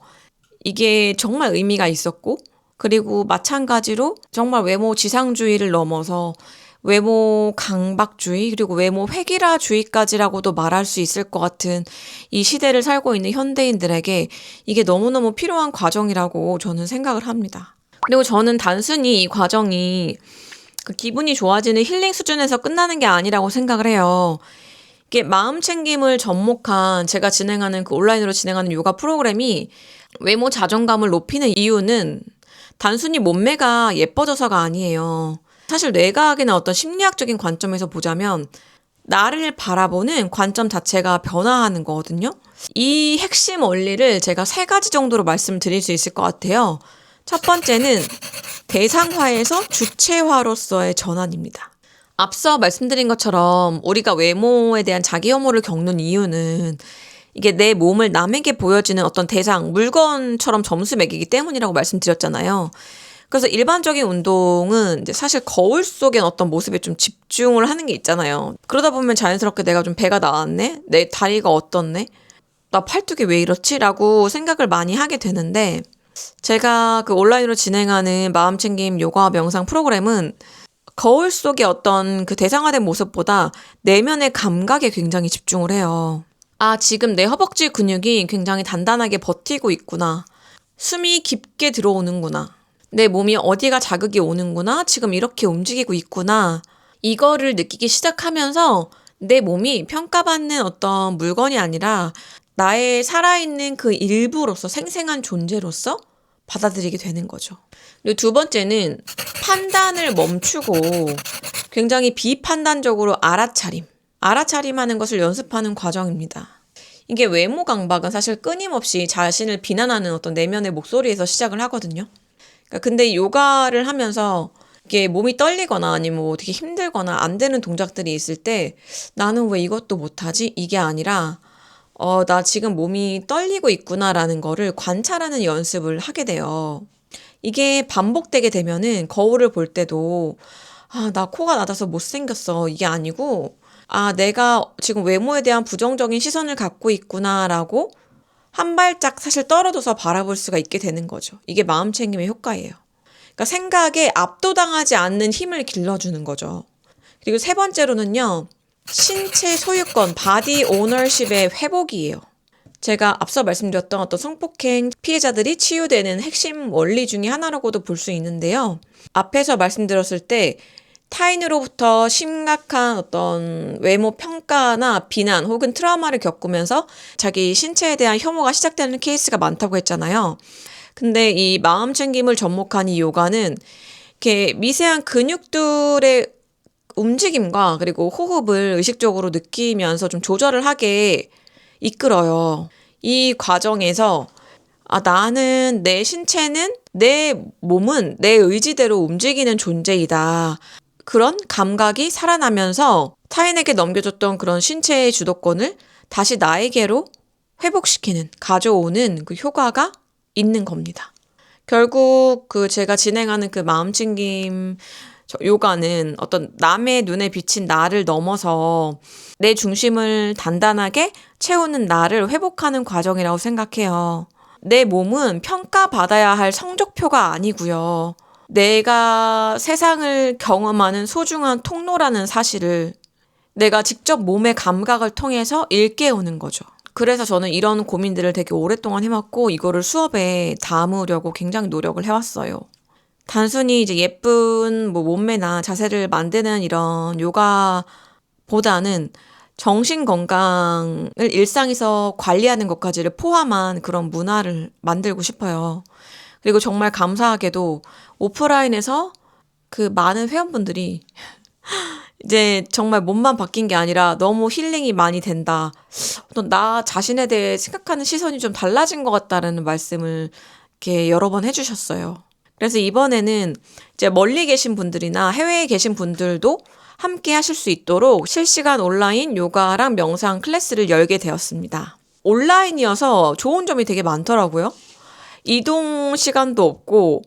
이게 정말 의미가 있었고, 그리고 마찬가지로 정말 외모 지상주의를 넘어서 외모 강박주의, 그리고 외모 획일화주의까지라고도 말할 수 있을 것 같은 이 시대를 살고 있는 현대인들에게 이게 너무너무 필요한 과정이라고 저는 생각을 합니다. 그리고 저는 단순히 이 과정이 그 기분이 좋아지는 힐링 수준에서 끝나는 게 아니라고 생각을 해요. 이게 마음챙김을 접목한 제가 진행하는 그 온라인으로 진행하는 요가 프로그램이 외모 자존감을 높이는 이유는 단순히 몸매가 예뻐져서가 아니에요. 사실 뇌과학이나 어떤 심리학적인 관점에서 보자면 나를 바라보는 관점 자체가 변화하는 거거든요. 이 핵심 원리를 제가 3가지 정도로 말씀드릴 수 있을 것 같아요. 첫 번째는 대상화에서 주체화로서의 전환입니다. 앞서 말씀드린 것처럼 우리가 외모에 대한 자기 혐오를 겪는 이유는 이게 내 몸을 남에게 보여지는 어떤 대상, 물건처럼 점수 매기기 때문이라고 말씀드렸잖아요. 그래서 일반적인 운동은 이제 사실 거울 속의 어떤 모습에 좀 집중을 하는 게 있잖아요. 그러다 보면 자연스럽게 내가 좀 배가 나왔네? 내 다리가 어떻네? 나 팔뚝이 왜 이렇지? 라고 생각을 많이 하게 되는데, 제가 그 온라인으로 진행하는 마음챙김 요가 명상 프로그램은 거울 속의 어떤 그 대상화된 모습보다 내면의 감각에 굉장히 집중을 해요. 아, 지금 내 허벅지 근육이 굉장히 단단하게 버티고 있구나. 숨이 깊게 들어오는구나. 내 몸이 어디가 자극이 오는구나. 지금 이렇게 움직이고 있구나. 이거를 느끼기 시작하면서 내 몸이 평가받는 어떤 물건이 아니라 나의 살아있는 그 일부로서 생생한 존재로서 받아들이게 되는 거죠. 그리고 두 번째는 판단을 멈추고 굉장히 비판단적으로 알아차림하는 것을 연습하는 과정입니다. 이게 외모 강박은 사실 끊임없이 자신을 비난하는 어떤 내면의 목소리에서 시작을 하거든요. 그러니까 근데 요가를 하면서 이게 몸이 떨리거나 아니면 뭐 되게 힘들거나 안 되는 동작들이 있을 때 나는 왜 이것도 못하지? 이게 아니라 나 지금 몸이 떨리고 있구나라는 거를 관찰하는 연습을 하게 돼요. 이게 반복되게 되면은 거울을 볼 때도 나 코가 낮아서 못생겼어. 이게 아니고 내가 지금 외모에 대한 부정적인 시선을 갖고 있구나라고 한 발짝 사실 떨어져서 바라볼 수가 있게 되는 거죠. 이게 마음챙김의 효과예요. 그러니까 생각에 압도당하지 않는 힘을 길러주는 거죠. 그리고 세 번째로는요. 신체 소유권, 바디 오너십의 회복이에요. 제가 앞서 말씀드렸던 어떤 성폭행 피해자들이 치유되는 핵심 원리 중에 하나라고도 볼 수 있는데요. 앞에서 말씀드렸을 때 타인으로부터 심각한 어떤 외모 평가나 비난 혹은 트라우마를 겪으면서 자기 신체에 대한 혐오가 시작되는 케이스가 많다고 했잖아요. 근데 이 마음챙김을 접목한 이 요가는 이렇게 미세한 근육들의 움직임과 그리고 호흡을 의식적으로 느끼면서 좀 조절을 하게 이끌어요. 이 과정에서 나는 내 신체는 내 몸은 내 의지대로 움직이는 존재이다. 그런 감각이 살아나면서 타인에게 넘겨줬던 그런 신체의 주도권을 다시 나에게로 회복시키는, 가져오는 그 효과가 있는 겁니다. 결국 제가 진행하는 그 마음챙김 요가는 어떤 남의 눈에 비친 나를 넘어서 내 중심을 단단하게 채우는 나를 회복하는 과정이라고 생각해요. 내 몸은 평가받아야 할 성적표가 아니고요. 내가 세상을 경험하는 소중한 통로라는 사실을 내가 직접 몸의 감각을 통해서 일깨우는 거죠. 그래서 저는 이런 고민들을 되게 오랫동안 해왔고 이거를 수업에 담으려고 굉장히 노력을 해왔어요. 단순히 이제 예쁜 몸매나 자세를 만드는 이런 요가보다는 정신 건강을 일상에서 관리하는 것까지를 포함한 그런 문화를 만들고 싶어요. 그리고 정말 감사하게도 오프라인에서 그 많은 회원분들이 이제 정말 몸만 바뀐 게 아니라 너무 힐링이 많이 된다. 어떤 나 자신에 대해 생각하는 시선이 좀 달라진 것 같다라는 말씀을 이렇게 여러 번 해주셨어요. 그래서 이번에는 이제 멀리 계신 분들이나 해외에 계신 분들도 함께 하실 수 있도록 실시간 온라인 요가랑 명상 클래스를 열게 되었습니다. 온라인이어서 좋은 점이 되게 많더라고요. 이동 시간도 없고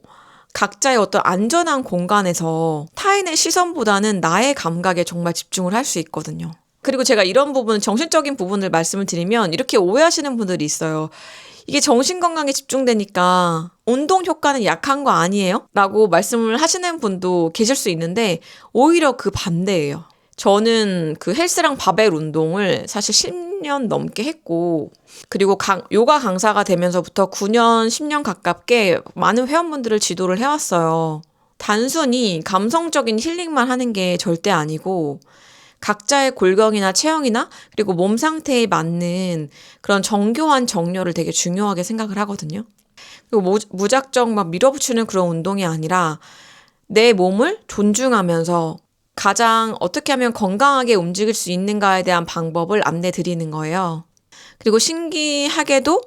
각자의 어떤 안전한 공간에서 타인의 시선보다는 나의 감각에 정말 집중을 할 수 있거든요. 그리고 제가 이런 부분, 정신적인 부분을 말씀을 드리면 이렇게 오해하시는 분들이 있어요. 이게 정신건강에 집중되니까 운동 효과는 약한 거 아니에요? 라고 말씀을 하시는 분도 계실 수 있는데 오히려 그 반대예요. 저는 그 헬스랑 바벨 운동을 사실 10년 넘게 했고 그리고 요가 강사가 되면서부터 9년, 10년 가깝게 많은 회원분들을 지도를 해왔어요. 단순히 감성적인 힐링만 하는 게 절대 아니고 각자의 골격이나 체형이나 그리고 몸 상태에 맞는 그런 정교한 정렬을 되게 중요하게 생각을 하거든요. 그리고 무작정 막 밀어붙이는 그런 운동이 아니라 내 몸을 존중하면서 가장 어떻게 하면 건강하게 움직일 수 있는가에 대한 방법을 안내 드리는 거예요. 그리고 신기하게도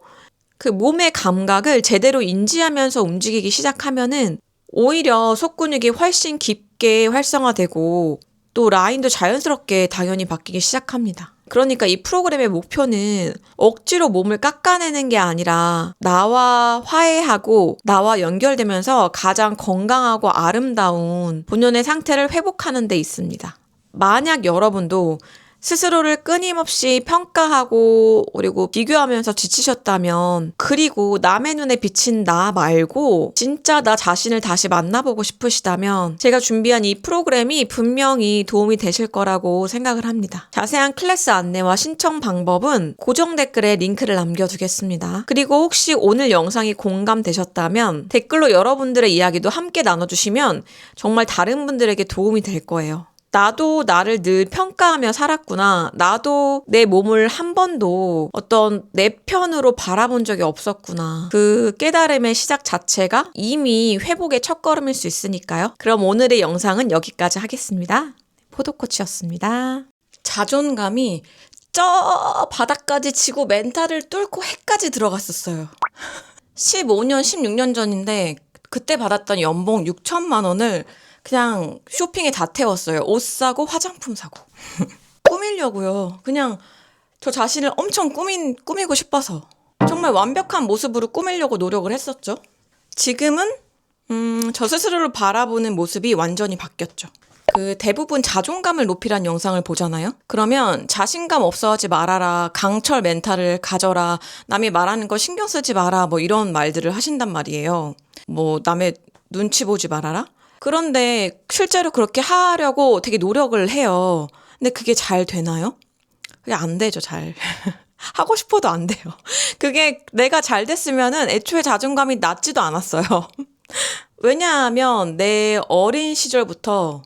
그 몸의 감각을 제대로 인지하면서 움직이기 시작하면은 오히려 속근육이 훨씬 깊게 활성화되고 또 라인도 자연스럽게 당연히 바뀌기 시작합니다. 그러니까 이 프로그램의 목표는 억지로 몸을 깎아내는 게 아니라 나와 화해하고 나와 연결되면서 가장 건강하고 아름다운 본연의 상태를 회복하는 데 있습니다. 만약 여러분도 스스로를 끊임없이 평가하고 그리고 비교하면서 지치셨다면, 그리고 남의 눈에 비친 나 말고 진짜 나 자신을 다시 만나보고 싶으시다면 제가 준비한 이 프로그램이 분명히 도움이 되실 거라고 생각을 합니다. 자세한 클래스 안내와 신청 방법은 고정 댓글에 링크를 남겨두겠습니다. 그리고 혹시 오늘 영상이 공감되셨다면 댓글로 여러분들의 이야기도 함께 나눠주시면 정말 다른 분들에게 도움이 될 거예요. 나도 나를 늘 평가하며 살았구나. 나도 내 몸을 한 번도 어떤 내 편으로 바라본 적이 없었구나. 그 깨달음의 시작 자체가 이미 회복의 첫걸음일 수 있으니까요. 그럼 오늘의 영상은 여기까지 하겠습니다. 포도코치였습니다. 자존감이 저 바닥까지 치고 멘탈을 뚫고 해까지 들어갔었어요. 15년, 16년 전인데 그때 받았던 연봉 6천만 원을 그냥 쇼핑에 다 태웠어요. 옷 사고 화장품 사고. 꾸미려고요. 그냥 저 자신을 엄청 꾸미고 싶어서 정말 완벽한 모습으로 꾸미려고 노력을 했었죠. 지금은 저 스스로를 바라보는 모습이 완전히 바뀌었죠. 그 대부분 자존감을 높이란 영상을 보잖아요. 그러면 자신감 없어 하지 말아라, 강철 멘탈을 가져라, 남이 말하는 거 신경 쓰지 마라, 뭐 이런 말들을 하신단 말이에요. 뭐 남의 눈치 보지 말아라? 그런데 실제로 그렇게 하려고 되게 노력을 해요. 근데 그게 잘 되나요? 그게 안 되죠, 잘. 하고 싶어도 안 돼요. 그게 내가 잘 됐으면은 애초에 자존감이 낮지도 않았어요. 왜냐하면 내 어린 시절부터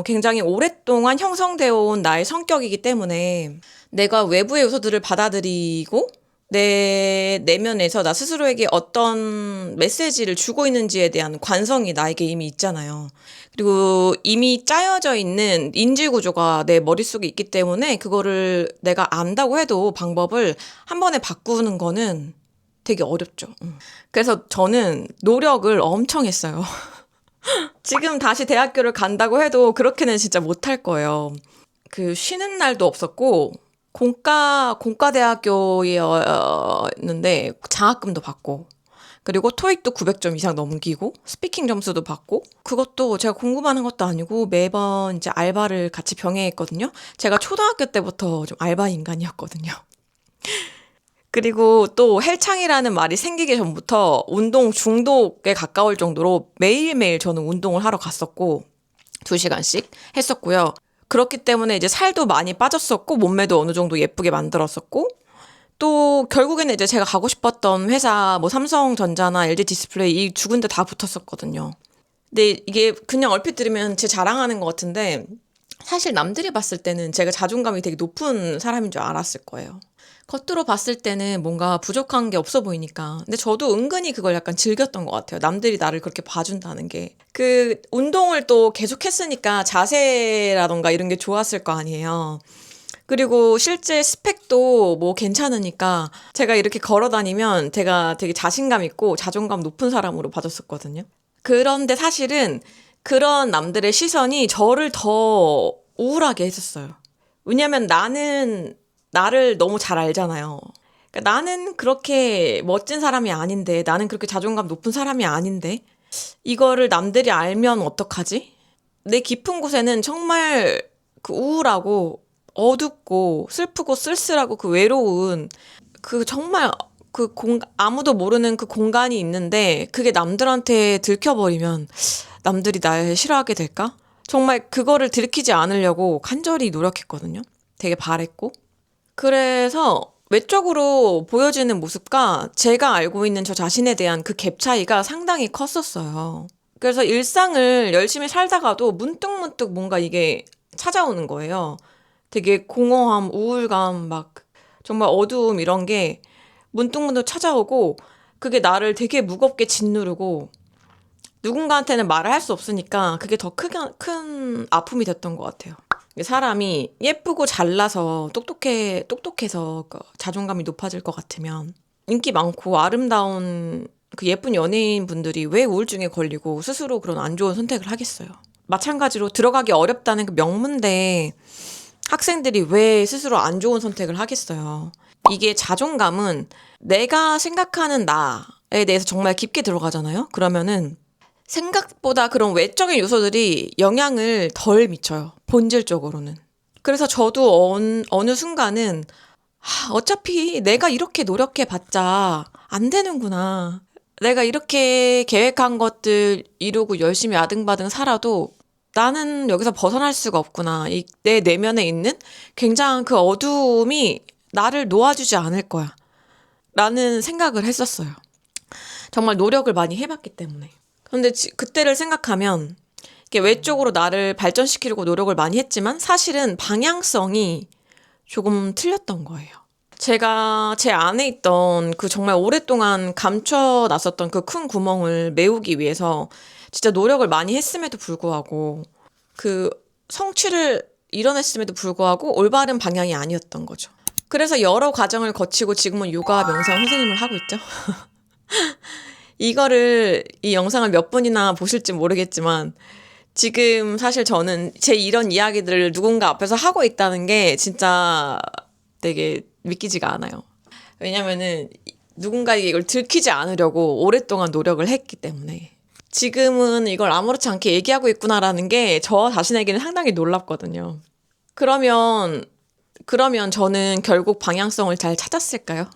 굉장히 오랫동안 형성되어 온 나의 성격이기 때문에 내가 외부의 요소들을 받아들이고 내 내면에서 나 스스로에게 어떤 메시지를 주고 있는지에 대한 관성이 나에게 이미 있잖아요. 그리고 이미 짜여져 있는 인지 구조가 내 머릿속에 있기 때문에 그거를 내가 안다고 해도 방법을 한 번에 바꾸는 거는 되게 어렵죠. 그래서 저는 노력을 엄청 했어요. 지금 다시 대학교를 간다고 해도 그렇게는 진짜 못할 거예요. 그 쉬는 날도 없었고 공과대학교였는데 장학금도 받고, 그리고 토익도 900점 이상 넘기고 스피킹 점수도 받고, 그것도 제가 공부만 한 것도 아니고 매번 이제 알바를 같이 병행했거든요. 제가 초등학교 때부터 좀 알바 인간이었거든요. 그리고 또 헬창이라는 말이 생기기 전부터 운동 중독에 가까울 정도로 매일매일 저는 운동을 하러 갔었고 2시간씩 했었고요. 그렇기 때문에 이제 살도 많이 빠졌었고 몸매도 어느 정도 예쁘게 만들었었고, 또 결국에는 이제 제가 가고 싶었던 회사 뭐 삼성전자나 LG 디스플레이 이 두 군데 다 붙었었거든요. 근데 이게 그냥 얼핏 들으면 제 자랑하는 것 같은데 사실 남들이 봤을 때는 제가 자존감이 되게 높은 사람인 줄 알았을 거예요. 겉으로 봤을 때는 뭔가 부족한 게 없어 보이니까. 근데 저도 은근히 그걸 약간 즐겼던 것 같아요. 남들이 나를 그렇게 봐준다는 게. 그 운동을 또 계속 했으니까 자세라던가 이런 게 좋았을 거 아니에요. 그리고 실제 스펙도 뭐 괜찮으니까 제가 이렇게 걸어 다니면 제가 되게 자신감 있고 자존감 높은 사람으로 봐줬었거든요. 그런데 사실은 그런 남들의 시선이 저를 더 우울하게 했었어요. 왜냐면 나는 나를 너무 잘 알잖아요. 그러니까 나는 그렇게 멋진 사람이 아닌데, 나는 그렇게 자존감 높은 사람이 아닌데 이거를 남들이 알면 어떡하지? 내 깊은 곳에는 정말 그 우울하고 어둡고 슬프고 쓸쓸하고 그 외로운 그 정말 아무도 모르는 그 공간이 있는데 그게 남들한테 들켜버리면 남들이 날 싫어하게 될까? 정말 그거를 들키지 않으려고 간절히 노력했거든요. 되게 바랬고. 그래서 외적으로 보여지는 모습과 제가 알고 있는 저 자신에 대한 그 갭 차이가 상당히 컸었어요. 그래서 일상을 열심히 살다가도 문득문득 뭔가 이게 찾아오는 거예요. 되게 공허함, 우울감, 막 정말 어두움 이런 게 문득문득 찾아오고 그게 나를 되게 무겁게 짓누르고 누군가한테는 말을 할 수 없으니까 그게 더 큰 아픔이 됐던 것 같아요. 사람이 예쁘고 잘나서 똑똑해서 그 자존감이 높아질 것 같으면 인기 많고 아름다운 그 예쁜 연예인 분들이 왜 우울증에 걸리고 스스로 그런 안 좋은 선택을 하겠어요. 마찬가지로 들어가기 어렵다는 그 명문대 학생들이 왜 스스로 안 좋은 선택을 하겠어요. 이게 자존감은 내가 생각하는 나에 대해서 정말 깊게 들어가잖아요. 그러면은 생각보다 그런 외적인 요소들이 영향을 덜 미쳐요. 본질적으로는. 그래서 저도 어느 순간은 어차피 내가 이렇게 노력해봤자 안 되는구나. 내가 이렇게 계획한 것들 이루고 열심히 아등바등 살아도 나는 여기서 벗어날 수가 없구나. 내 내면에 있는 굉장한 그 어두움이 나를 놓아주지 않을 거야. 라는 생각을 했었어요. 정말 노력을 많이 해봤기 때문에. 그런데 그때를 생각하면 이게 외적으로 나를 발전시키려고 노력을 많이 했지만 사실은 방향성이 조금 틀렸던 거예요. 제가 제 안에 있던 그 정말 오랫동안 감춰놨었던 그 큰 구멍을 메우기 위해서 진짜 노력을 많이 했음에도 불구하고 그 성취를 이뤄냈음에도 불구하고 올바른 방향이 아니었던 거죠. 그래서 여러 과정을 거치고 지금은 요가 명상 선생님을 하고 있죠. 이 영상을 몇 분이나 보실지 모르겠지만 지금 사실 저는 제 이런 이야기들을 누군가 앞에서 하고 있다는 게 진짜 되게 믿기지가 않아요. 왜냐면은 누군가에게 이걸 들키지 않으려고 오랫동안 노력을 했기 때문에 지금은 이걸 아무렇지 않게 얘기하고 있구나라는 게 저 자신에게는 상당히 놀랍거든요. 그러면 저는 결국 방향성을 잘 찾았을까요?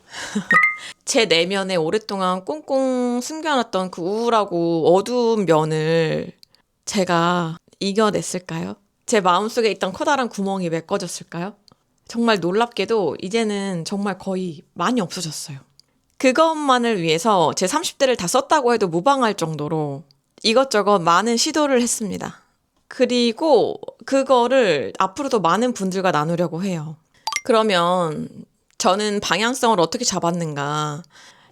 제 내면에 오랫동안 꽁꽁 숨겨놨던 그 우울하고 어두운 면을 제가 이겨냈을까요? 제 마음속에 있던 커다란 구멍이 메꿔졌을까요? 정말 놀랍게도 이제는 정말 거의 많이 없어졌어요. 그것만을 위해서 제 30대를 다 썼다고 해도 무방할 정도로 이것저것 많은 시도를 했습니다. 그리고 그거를 앞으로도 많은 분들과 나누려고 해요. 그러면 저는 방향성을 어떻게 잡았는가?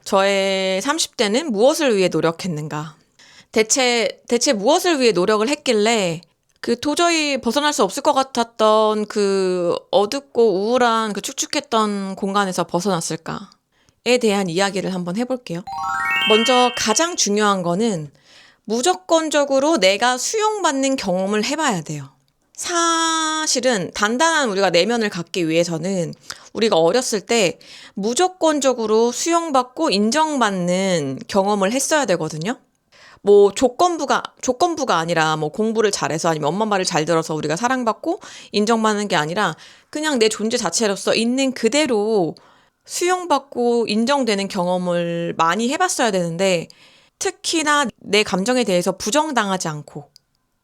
저의 30대는 무엇을 위해 노력했는가? 대체 무엇을 위해 노력을 했길래 그 도저히 벗어날 수 없을 것 같았던 그 어둡고 우울한 그 축축했던 공간에서 벗어났을까에 대한 이야기를 한번 해볼게요. 먼저 가장 중요한 거는 무조건적으로 내가 수용받는 경험을 해봐야 돼요. 사실은 단단한 우리가 내면을 갖기 위해서는 우리가 어렸을 때 무조건적으로 수용받고 인정받는 경험을 했어야 되거든요. 뭐 조건부가 아니라 뭐 공부를 잘해서 아니면 엄마 말을 잘 들어서 우리가 사랑받고 인정받는 게 아니라 그냥 내 존재 자체로서 있는 그대로 수용받고 인정되는 경험을 많이 해봤어야 되는데 특히나 내 감정에 대해서 부정당하지 않고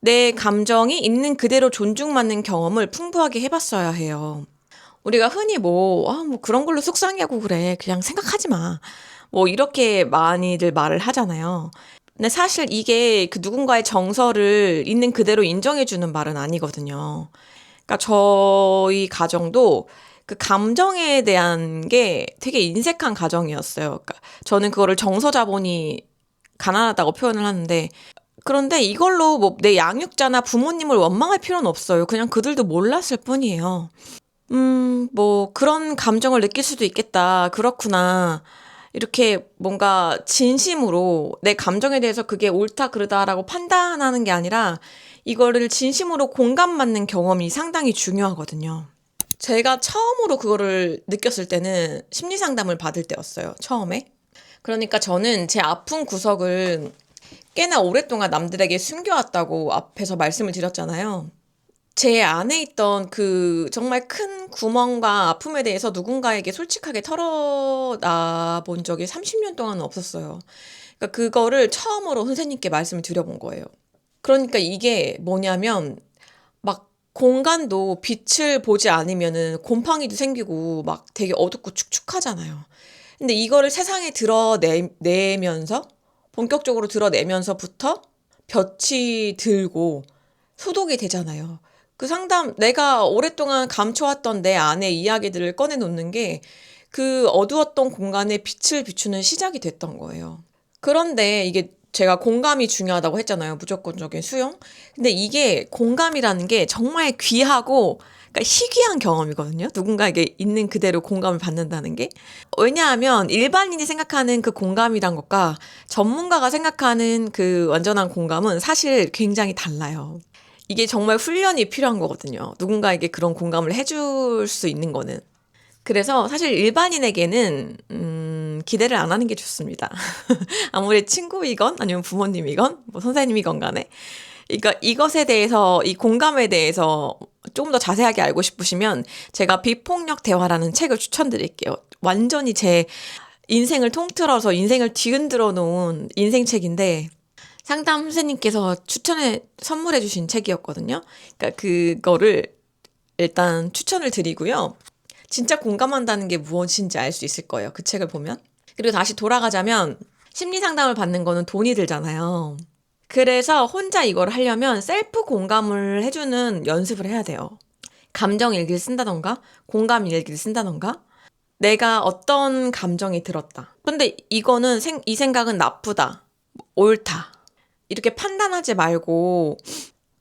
내 감정이 있는 그대로 존중받는 경험을 풍부하게 해봤어야 해요. 우리가 흔히 뭐 그런 걸로 속상해하고 그래. 그냥 생각하지 마. 뭐 이렇게 많이들 말을 하잖아요. 근데 사실 이게 그 누군가의 정서를 있는 그대로 인정해주는 말은 아니거든요. 그러니까 저희 가정도 그 감정에 대한 게 되게 인색한 가정이었어요. 그러니까 저는 그거를 정서 자본이 가난하다고 표현을 하는데 그런데 이걸로 뭐 내 양육자나 부모님을 원망할 필요는 없어요. 그냥 그들도 몰랐을 뿐이에요. 뭐 그런 감정을 느낄 수도 있겠다. 그렇구나. 이렇게 뭔가 진심으로 내 감정에 대해서 그게 옳다 그르다라고 판단하는 게 아니라 이거를 진심으로 공감받는 경험이 상당히 중요하거든요. 제가 처음으로 그거를 느꼈을 때는 심리 상담을 받을 때였어요. 처음에. 그러니까 저는 제 아픈 구석을 꽤나 오랫동안 남들에게 숨겨왔다고 앞에서 말씀을 드렸잖아요. 제 안에 있던 그 정말 큰 구멍과 아픔에 대해서 누군가에게 솔직하게 털어놔 본 적이 30년 동안은 없었어요. 그러니까 그거를 처음으로 선생님께 말씀을 드려본 거예요. 그러니까 이게 뭐냐면 막 공간도 빛을 보지 않으면은 곰팡이도 생기고 막 되게 어둡고 축축하잖아요. 근데 이거를 세상에 드러내면서 본격적으로 드러내면서부터 볕이 들고 소독이 되잖아요. 그 내가 오랫동안 감춰왔던 내 안의 이야기들을 꺼내놓는 게 그 어두웠던 공간에 빛을 비추는 시작이 됐던 거예요. 그런데 이게 제가 공감이 중요하다고 했잖아요. 무조건적인 수용. 근데 이게 공감이라는 게 정말 귀하고 그러니까 희귀한 경험이거든요. 누군가에게 있는 그대로 공감을 받는다는 게. 왜냐하면 일반인이 생각하는 그 공감이란 것과 전문가가 생각하는 그 완전한 공감은 사실 굉장히 달라요. 이게 정말 훈련이 필요한 거거든요. 누군가에게 그런 공감을 해줄 수 있는 거는. 그래서 사실 일반인에게는 기대를 안 하는 게 좋습니다. 아무리 친구이건 아니면 부모님이건 뭐 선생님이건 간에. 그러니까 이것에 대해서 이 공감에 대해서 조금 더 자세하게 알고 싶으시면 제가 비폭력 대화라는 책을 추천드릴게요. 완전히 제 인생을 통틀어서 인생을 뒤흔들어 놓은 인생책인데 상담 선생님께서 선물해 주신 책이었거든요. 그러니까 그거를 일단 추천을 드리고요. 진짜 공감한다는 게 무엇인지 알 수 있을 거예요. 그 책을 보면. 그리고 다시 돌아가자면 심리 상담을 받는 거는 돈이 들잖아요. 그래서 혼자 이걸 하려면 셀프 공감을 해주는 연습을 해야 돼요. 감정 일기를 쓴다던가, 공감 일기를 쓴다던가, 내가 어떤 감정이 들었다. 근데 이거는 이 생각은 나쁘다, 옳다. 이렇게 판단하지 말고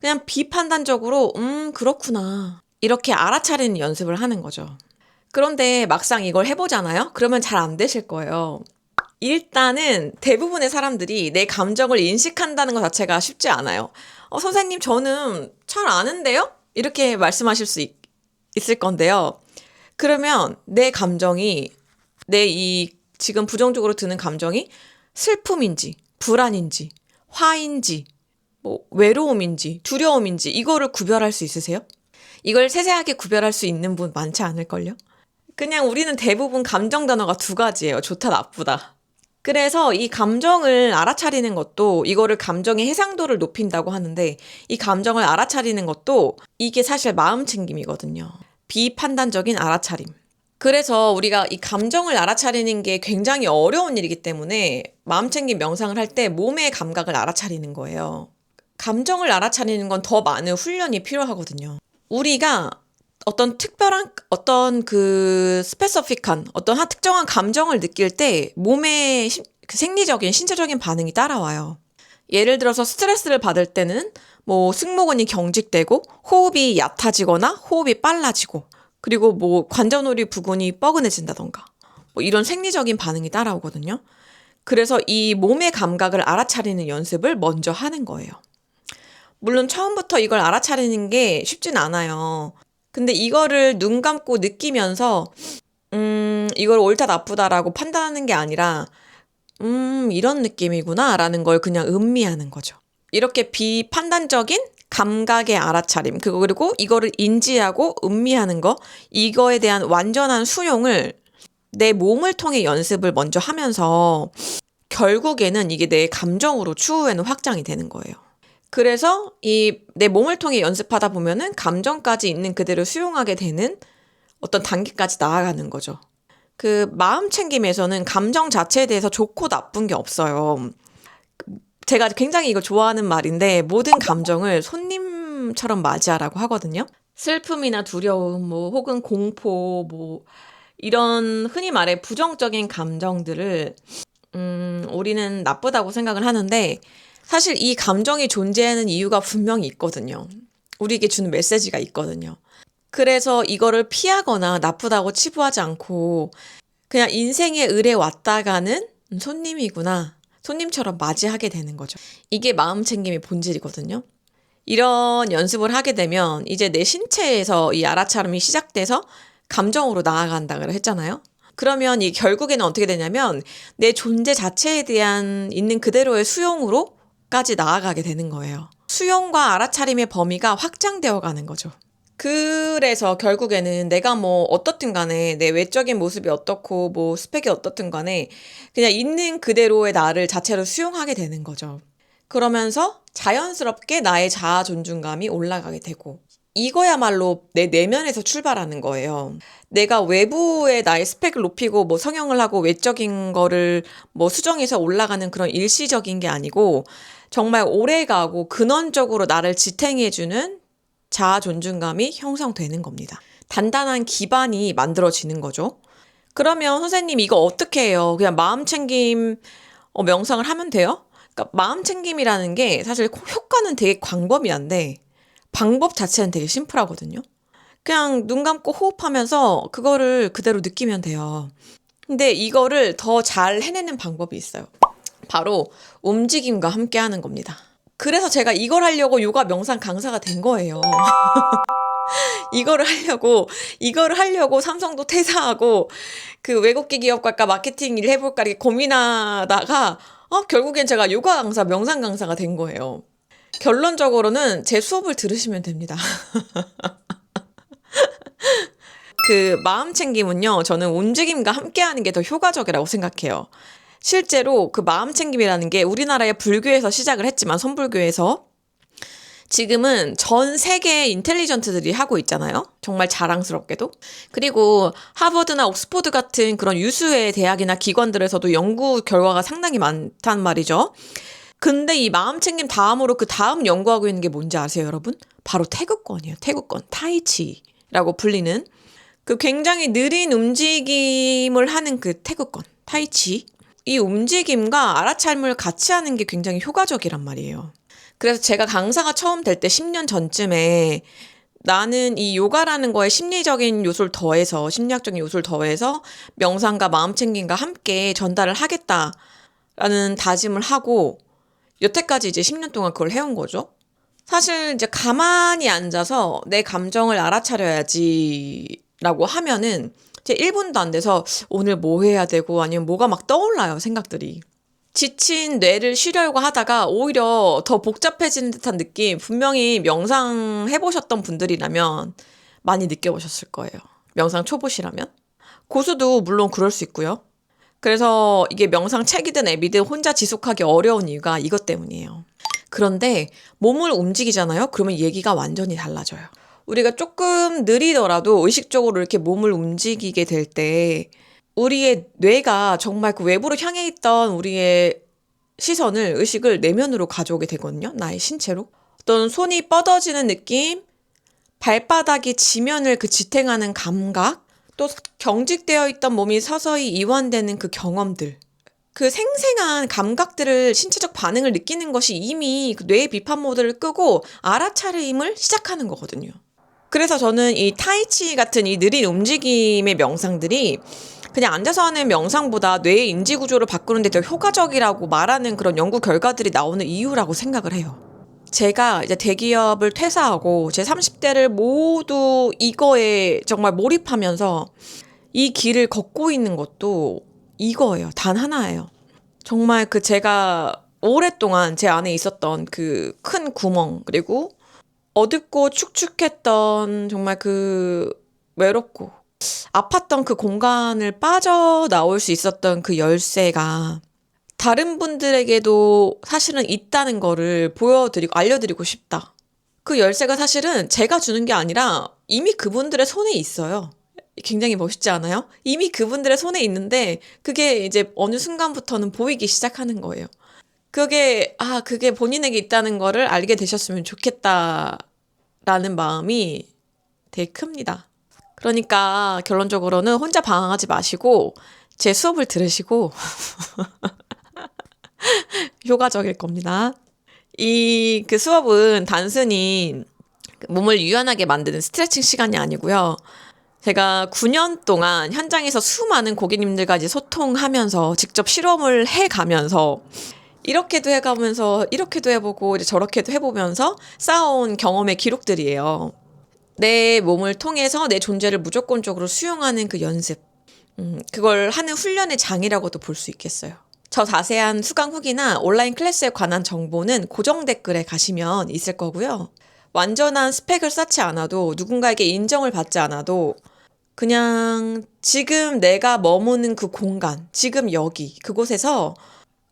그냥 비판단적으로, 그렇구나. 이렇게 알아차리는 연습을 하는 거죠. 그런데 막상 이걸 해보잖아요? 그러면 잘 안 되실 거예요. 일단은 대부분의 사람들이 내 감정을 인식한다는 것 자체가 쉽지 않아요. 선생님, 저는 잘 아는데요? 이렇게 말씀하실 수 있을 건데요. 그러면 내 감정이, 지금 부정적으로 드는 감정이 슬픔인지, 불안인지, 화인지, 뭐, 외로움인지, 두려움인지, 이거를 구별할 수 있으세요? 이걸 세세하게 구별할 수 있는 분 많지 않을걸요? 그냥 우리는 대부분 감정 단어가 두 가지예요. 좋다, 나쁘다. 그래서 이 감정을 알아차리는 것도 이거를 감정의 해상도를 높인다고 하는데 이 감정을 알아차리는 것도 이게 사실 마음 챙김이거든요. 비판단적인 알아차림. 그래서 우리가 이 감정을 알아차리는 게 굉장히 어려운 일이기 때문에 마음 챙김 명상을 할 때 몸의 감각을 알아차리는 거예요. 감정을 알아차리는 건 더 많은 훈련이 필요하거든요. 우리가 어떤 특별한, 어떤 그 스페시픽한, 어떤 특정한 감정을 느낄 때 몸의 그 생리적인, 신체적인 반응이 따라와요. 예를 들어서 스트레스를 받을 때는 뭐 승모근이 경직되고 호흡이 얕아지거나 호흡이 빨라지고 그리고 뭐 관자놀이 부근이 뻐근해진다던가 뭐 이런 생리적인 반응이 따라오거든요. 그래서 이 몸의 감각을 알아차리는 연습을 먼저 하는 거예요. 물론 처음부터 이걸 알아차리는 게 쉽진 않아요. 근데 이거를 눈 감고 느끼면서 이걸 옳다 나쁘다라고 판단하는 게 아니라 이런 느낌이구나 라는 걸 그냥 음미하는 거죠. 이렇게 비판단적인 감각의 알아차림 그리고 이거를 인지하고 음미하는 거 이거에 대한 완전한 수용을 내 몸을 통해 연습을 먼저 하면서 결국에는 이게 내 감정으로 추후에는 확장이 되는 거예요. 그래서 이 내 몸을 통해 연습하다 보면은 감정까지 있는 그대로 수용하게 되는 어떤 단계까지 나아가는 거죠. 그 마음 챙김에서는 감정 자체에 대해서 좋고 나쁜 게 없어요. 제가 굉장히 이거 좋아하는 말인데 모든 감정을 손님처럼 맞이하라고 하거든요. 슬픔이나 두려움, 뭐 혹은 공포, 뭐 이런 흔히 말해 부정적인 감정들을 우리는 나쁘다고 생각을 하는데 사실 이 감정이 존재하는 이유가 분명히 있거든요. 우리에게 주는 메시지가 있거든요. 그래서 이거를 피하거나 나쁘다고 치부하지 않고 그냥 인생의 을에 왔다 가는 손님이구나. 손님처럼 맞이하게 되는 거죠. 이게 마음 챙김의 본질이거든요. 이런 연습을 하게 되면 이제 내 신체에서 이 알아차림이 시작돼서 감정으로 나아간다고 했잖아요. 그러면 이 결국에는 어떻게 되냐면 내 존재 자체에 대한 있는 그대로의 수용으로까지 나아가게 되는 거예요. 수용과 알아차림의 범위가 확장되어 가는 거죠. 그래서 결국에는 내가 뭐 어떻든 간에 내 외적인 모습이 어떻고 뭐 스펙이 어떻든 간에 그냥 있는 그대로의 나를 자체로 수용하게 되는 거죠. 그러면서 자연스럽게 나의 자아 존중감이 올라가게 되고 이거야말로 내 내면에서 출발하는 거예요. 내가 외부의 나의 스펙을 높이고 뭐 성형을 하고 외적인 거를 뭐 수정해서 올라가는 그런 일시적인 게 아니고 정말 오래가고 근원적으로 나를 지탱해주는 자아 존중감이 형성되는 겁니다. 단단한 기반이 만들어지는 거죠. 그러면 선생님 이거 어떻게 해요? 그냥 마음 챙김 명상을 하면 돼요? 그러니까 마음 챙김이라는 게 사실 효과는 되게 광범위한데 방법 자체는 되게 심플하거든요. 그냥 눈 감고 호흡하면서 그거를 그대로 느끼면 돼요. 근데 이거를 더 잘 해내는 방법이 있어요. 바로 움직임과 함께 하는 겁니다. 그래서 제가 이걸 하려고 요가 명상 강사가 된 거예요. 이거를 하려고 삼성도 퇴사하고 그 외국계 기업 갈까 마케팅 일 해볼까 이렇게 고민하다가 결국엔 제가 요가 강사, 명상 강사가 된 거예요. 결론적으로는 제 수업을 들으시면 됩니다. 그 마음 챙김은요, 저는 움직임과 함께 하는 게 더 효과적이라고 생각해요. 실제로 그 마음 챙김이라는 게 우리나라의 불교에서 시작을 했지만, 선불교에서 지금은 전 세계의 인텔리전트들이 하고 있잖아요. 정말 자랑스럽게도. 그리고 하버드나 옥스포드 같은 그런 유수의 대학이나 기관들에서도 연구 결과가 상당히 많단 말이죠. 근데 이 마음 챙김 다음으로 그 다음 연구하고 있는 게 뭔지 아세요, 여러분? 바로 태극권이에요. 태극권. 타이치라고 불리는 그 굉장히 느린 움직임을 하는 그 태극권. 타이치. 이 움직임과 알아차림을 같이 하는 게 굉장히 효과적이란 말이에요. 그래서 제가 강사가 처음 될 때 10년 전쯤에 나는 이 요가라는 거에 심리적인 요소를 더해서, 심리학적인 요소를 더해서 명상과 마음 챙김과 함께 전달을 하겠다라는 다짐을 하고 여태까지 이제 10년 동안 그걸 해온 거죠. 사실 이제 가만히 앉아서 내 감정을 알아차려야지 라고 하면은 이제 1분도 안 돼서 오늘 뭐 해야 되고 아니면 뭐가 막 떠올라요, 생각들이. 지친 뇌를 쉬려고 하다가 오히려 더 복잡해지는 듯한 느낌, 분명히 명상 해보셨던 분들이라면 많이 느껴보셨을 거예요. 명상 초보시라면. 고수도 물론 그럴 수 있고요. 그래서 이게 명상 책이든 앱이든 혼자 지속하기 어려운 이유가 이것 때문이에요. 그런데 몸을 움직이잖아요? 그러면 얘기가 완전히 달라져요. 우리가 조금 느리더라도 의식적으로 이렇게 몸을 움직이게 될 때 우리의 뇌가 정말 그 외부로 향해 있던 우리의 시선을, 의식을 내면으로 가져오게 되거든요. 나의 신체로. 어떤 손이 뻗어지는 느낌, 발바닥이 지면을 그 지탱하는 감각, 또 경직되어 있던 몸이 서서히 이완되는 그 경험들. 그 생생한 감각들을, 신체적 반응을 느끼는 것이 이미 그 뇌의 비판 모드를 끄고 알아차림을 시작하는 거거든요. 그래서 저는 이 타이치 같은 이 느린 움직임의 명상들이 그냥 앉아서 하는 명상보다 뇌의 인지 구조를 바꾸는 데 더 효과적이라고 말하는 그런 연구 결과들이 나오는 이유라고 생각을 해요. 제가 이제 대기업을 퇴사하고 제 30대를 모두 이거에 정말 몰입하면서 이 길을 걷고 있는 것도 이거예요. 단 하나예요. 정말 그 제가 오랫동안 제 안에 있었던 그 큰 구멍, 그리고 어둡고 축축했던 정말 그 외롭고 아팠던 그 공간을 빠져나올 수 있었던 그 열쇠가 다른 분들에게도 사실은 있다는 거를 보여드리고 알려드리고 싶다. 그 열쇠가 사실은 제가 주는 게 아니라 이미 그분들의 손에 있어요. 굉장히 멋있지 않아요? 이미 그분들의 손에 있는데 그게 이제 어느 순간부터는 보이기 시작하는 거예요. 그게 본인에게 있다는 거를 알게 되셨으면 좋겠다라는 마음이 되게 큽니다. 그러니까 결론적으로는 혼자 방황하지 마시고 제 수업을 들으시고 효과적일 겁니다. 그 수업은 단순히 몸을 유연하게 만드는 스트레칭 시간이 아니고요. 제가 9년 동안 현장에서 수많은 고객님들과 이제 소통하면서 직접 실험을 해가면서 이렇게도 해가면서 이렇게도 해보고 이제 저렇게도 해보면서 쌓아온 경험의 기록들이에요. 내 몸을 통해서 내 존재를 무조건적으로 수용하는 그 연습. 그걸 하는 훈련의 장이라고도 볼 수 있겠어요. 저 자세한 수강 후기나 온라인 클래스에 관한 정보는 고정 댓글에 가시면 있을 거고요. 완전한 스펙을 쌓지 않아도, 누군가에게 인정을 받지 않아도 그냥 지금 내가 머무는 그 공간, 지금 여기, 그곳에서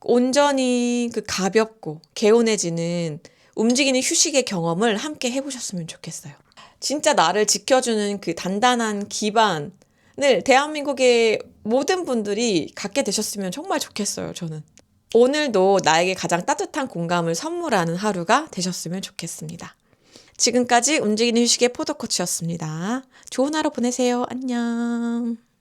온전히 그 가볍고 개운해지는 움직이는 휴식의 경험을 함께 해보셨으면 좋겠어요. 진짜 나를 지켜주는 그 단단한 기반을 대한민국의 모든 분들이 갖게 되셨으면 정말 좋겠어요, 저는. 오늘도 나에게 가장 따뜻한 공감을 선물하는 하루가 되셨으면 좋겠습니다. 지금까지 움직이는 휴식의 포도코치였습니다. 좋은 하루 보내세요. 안녕.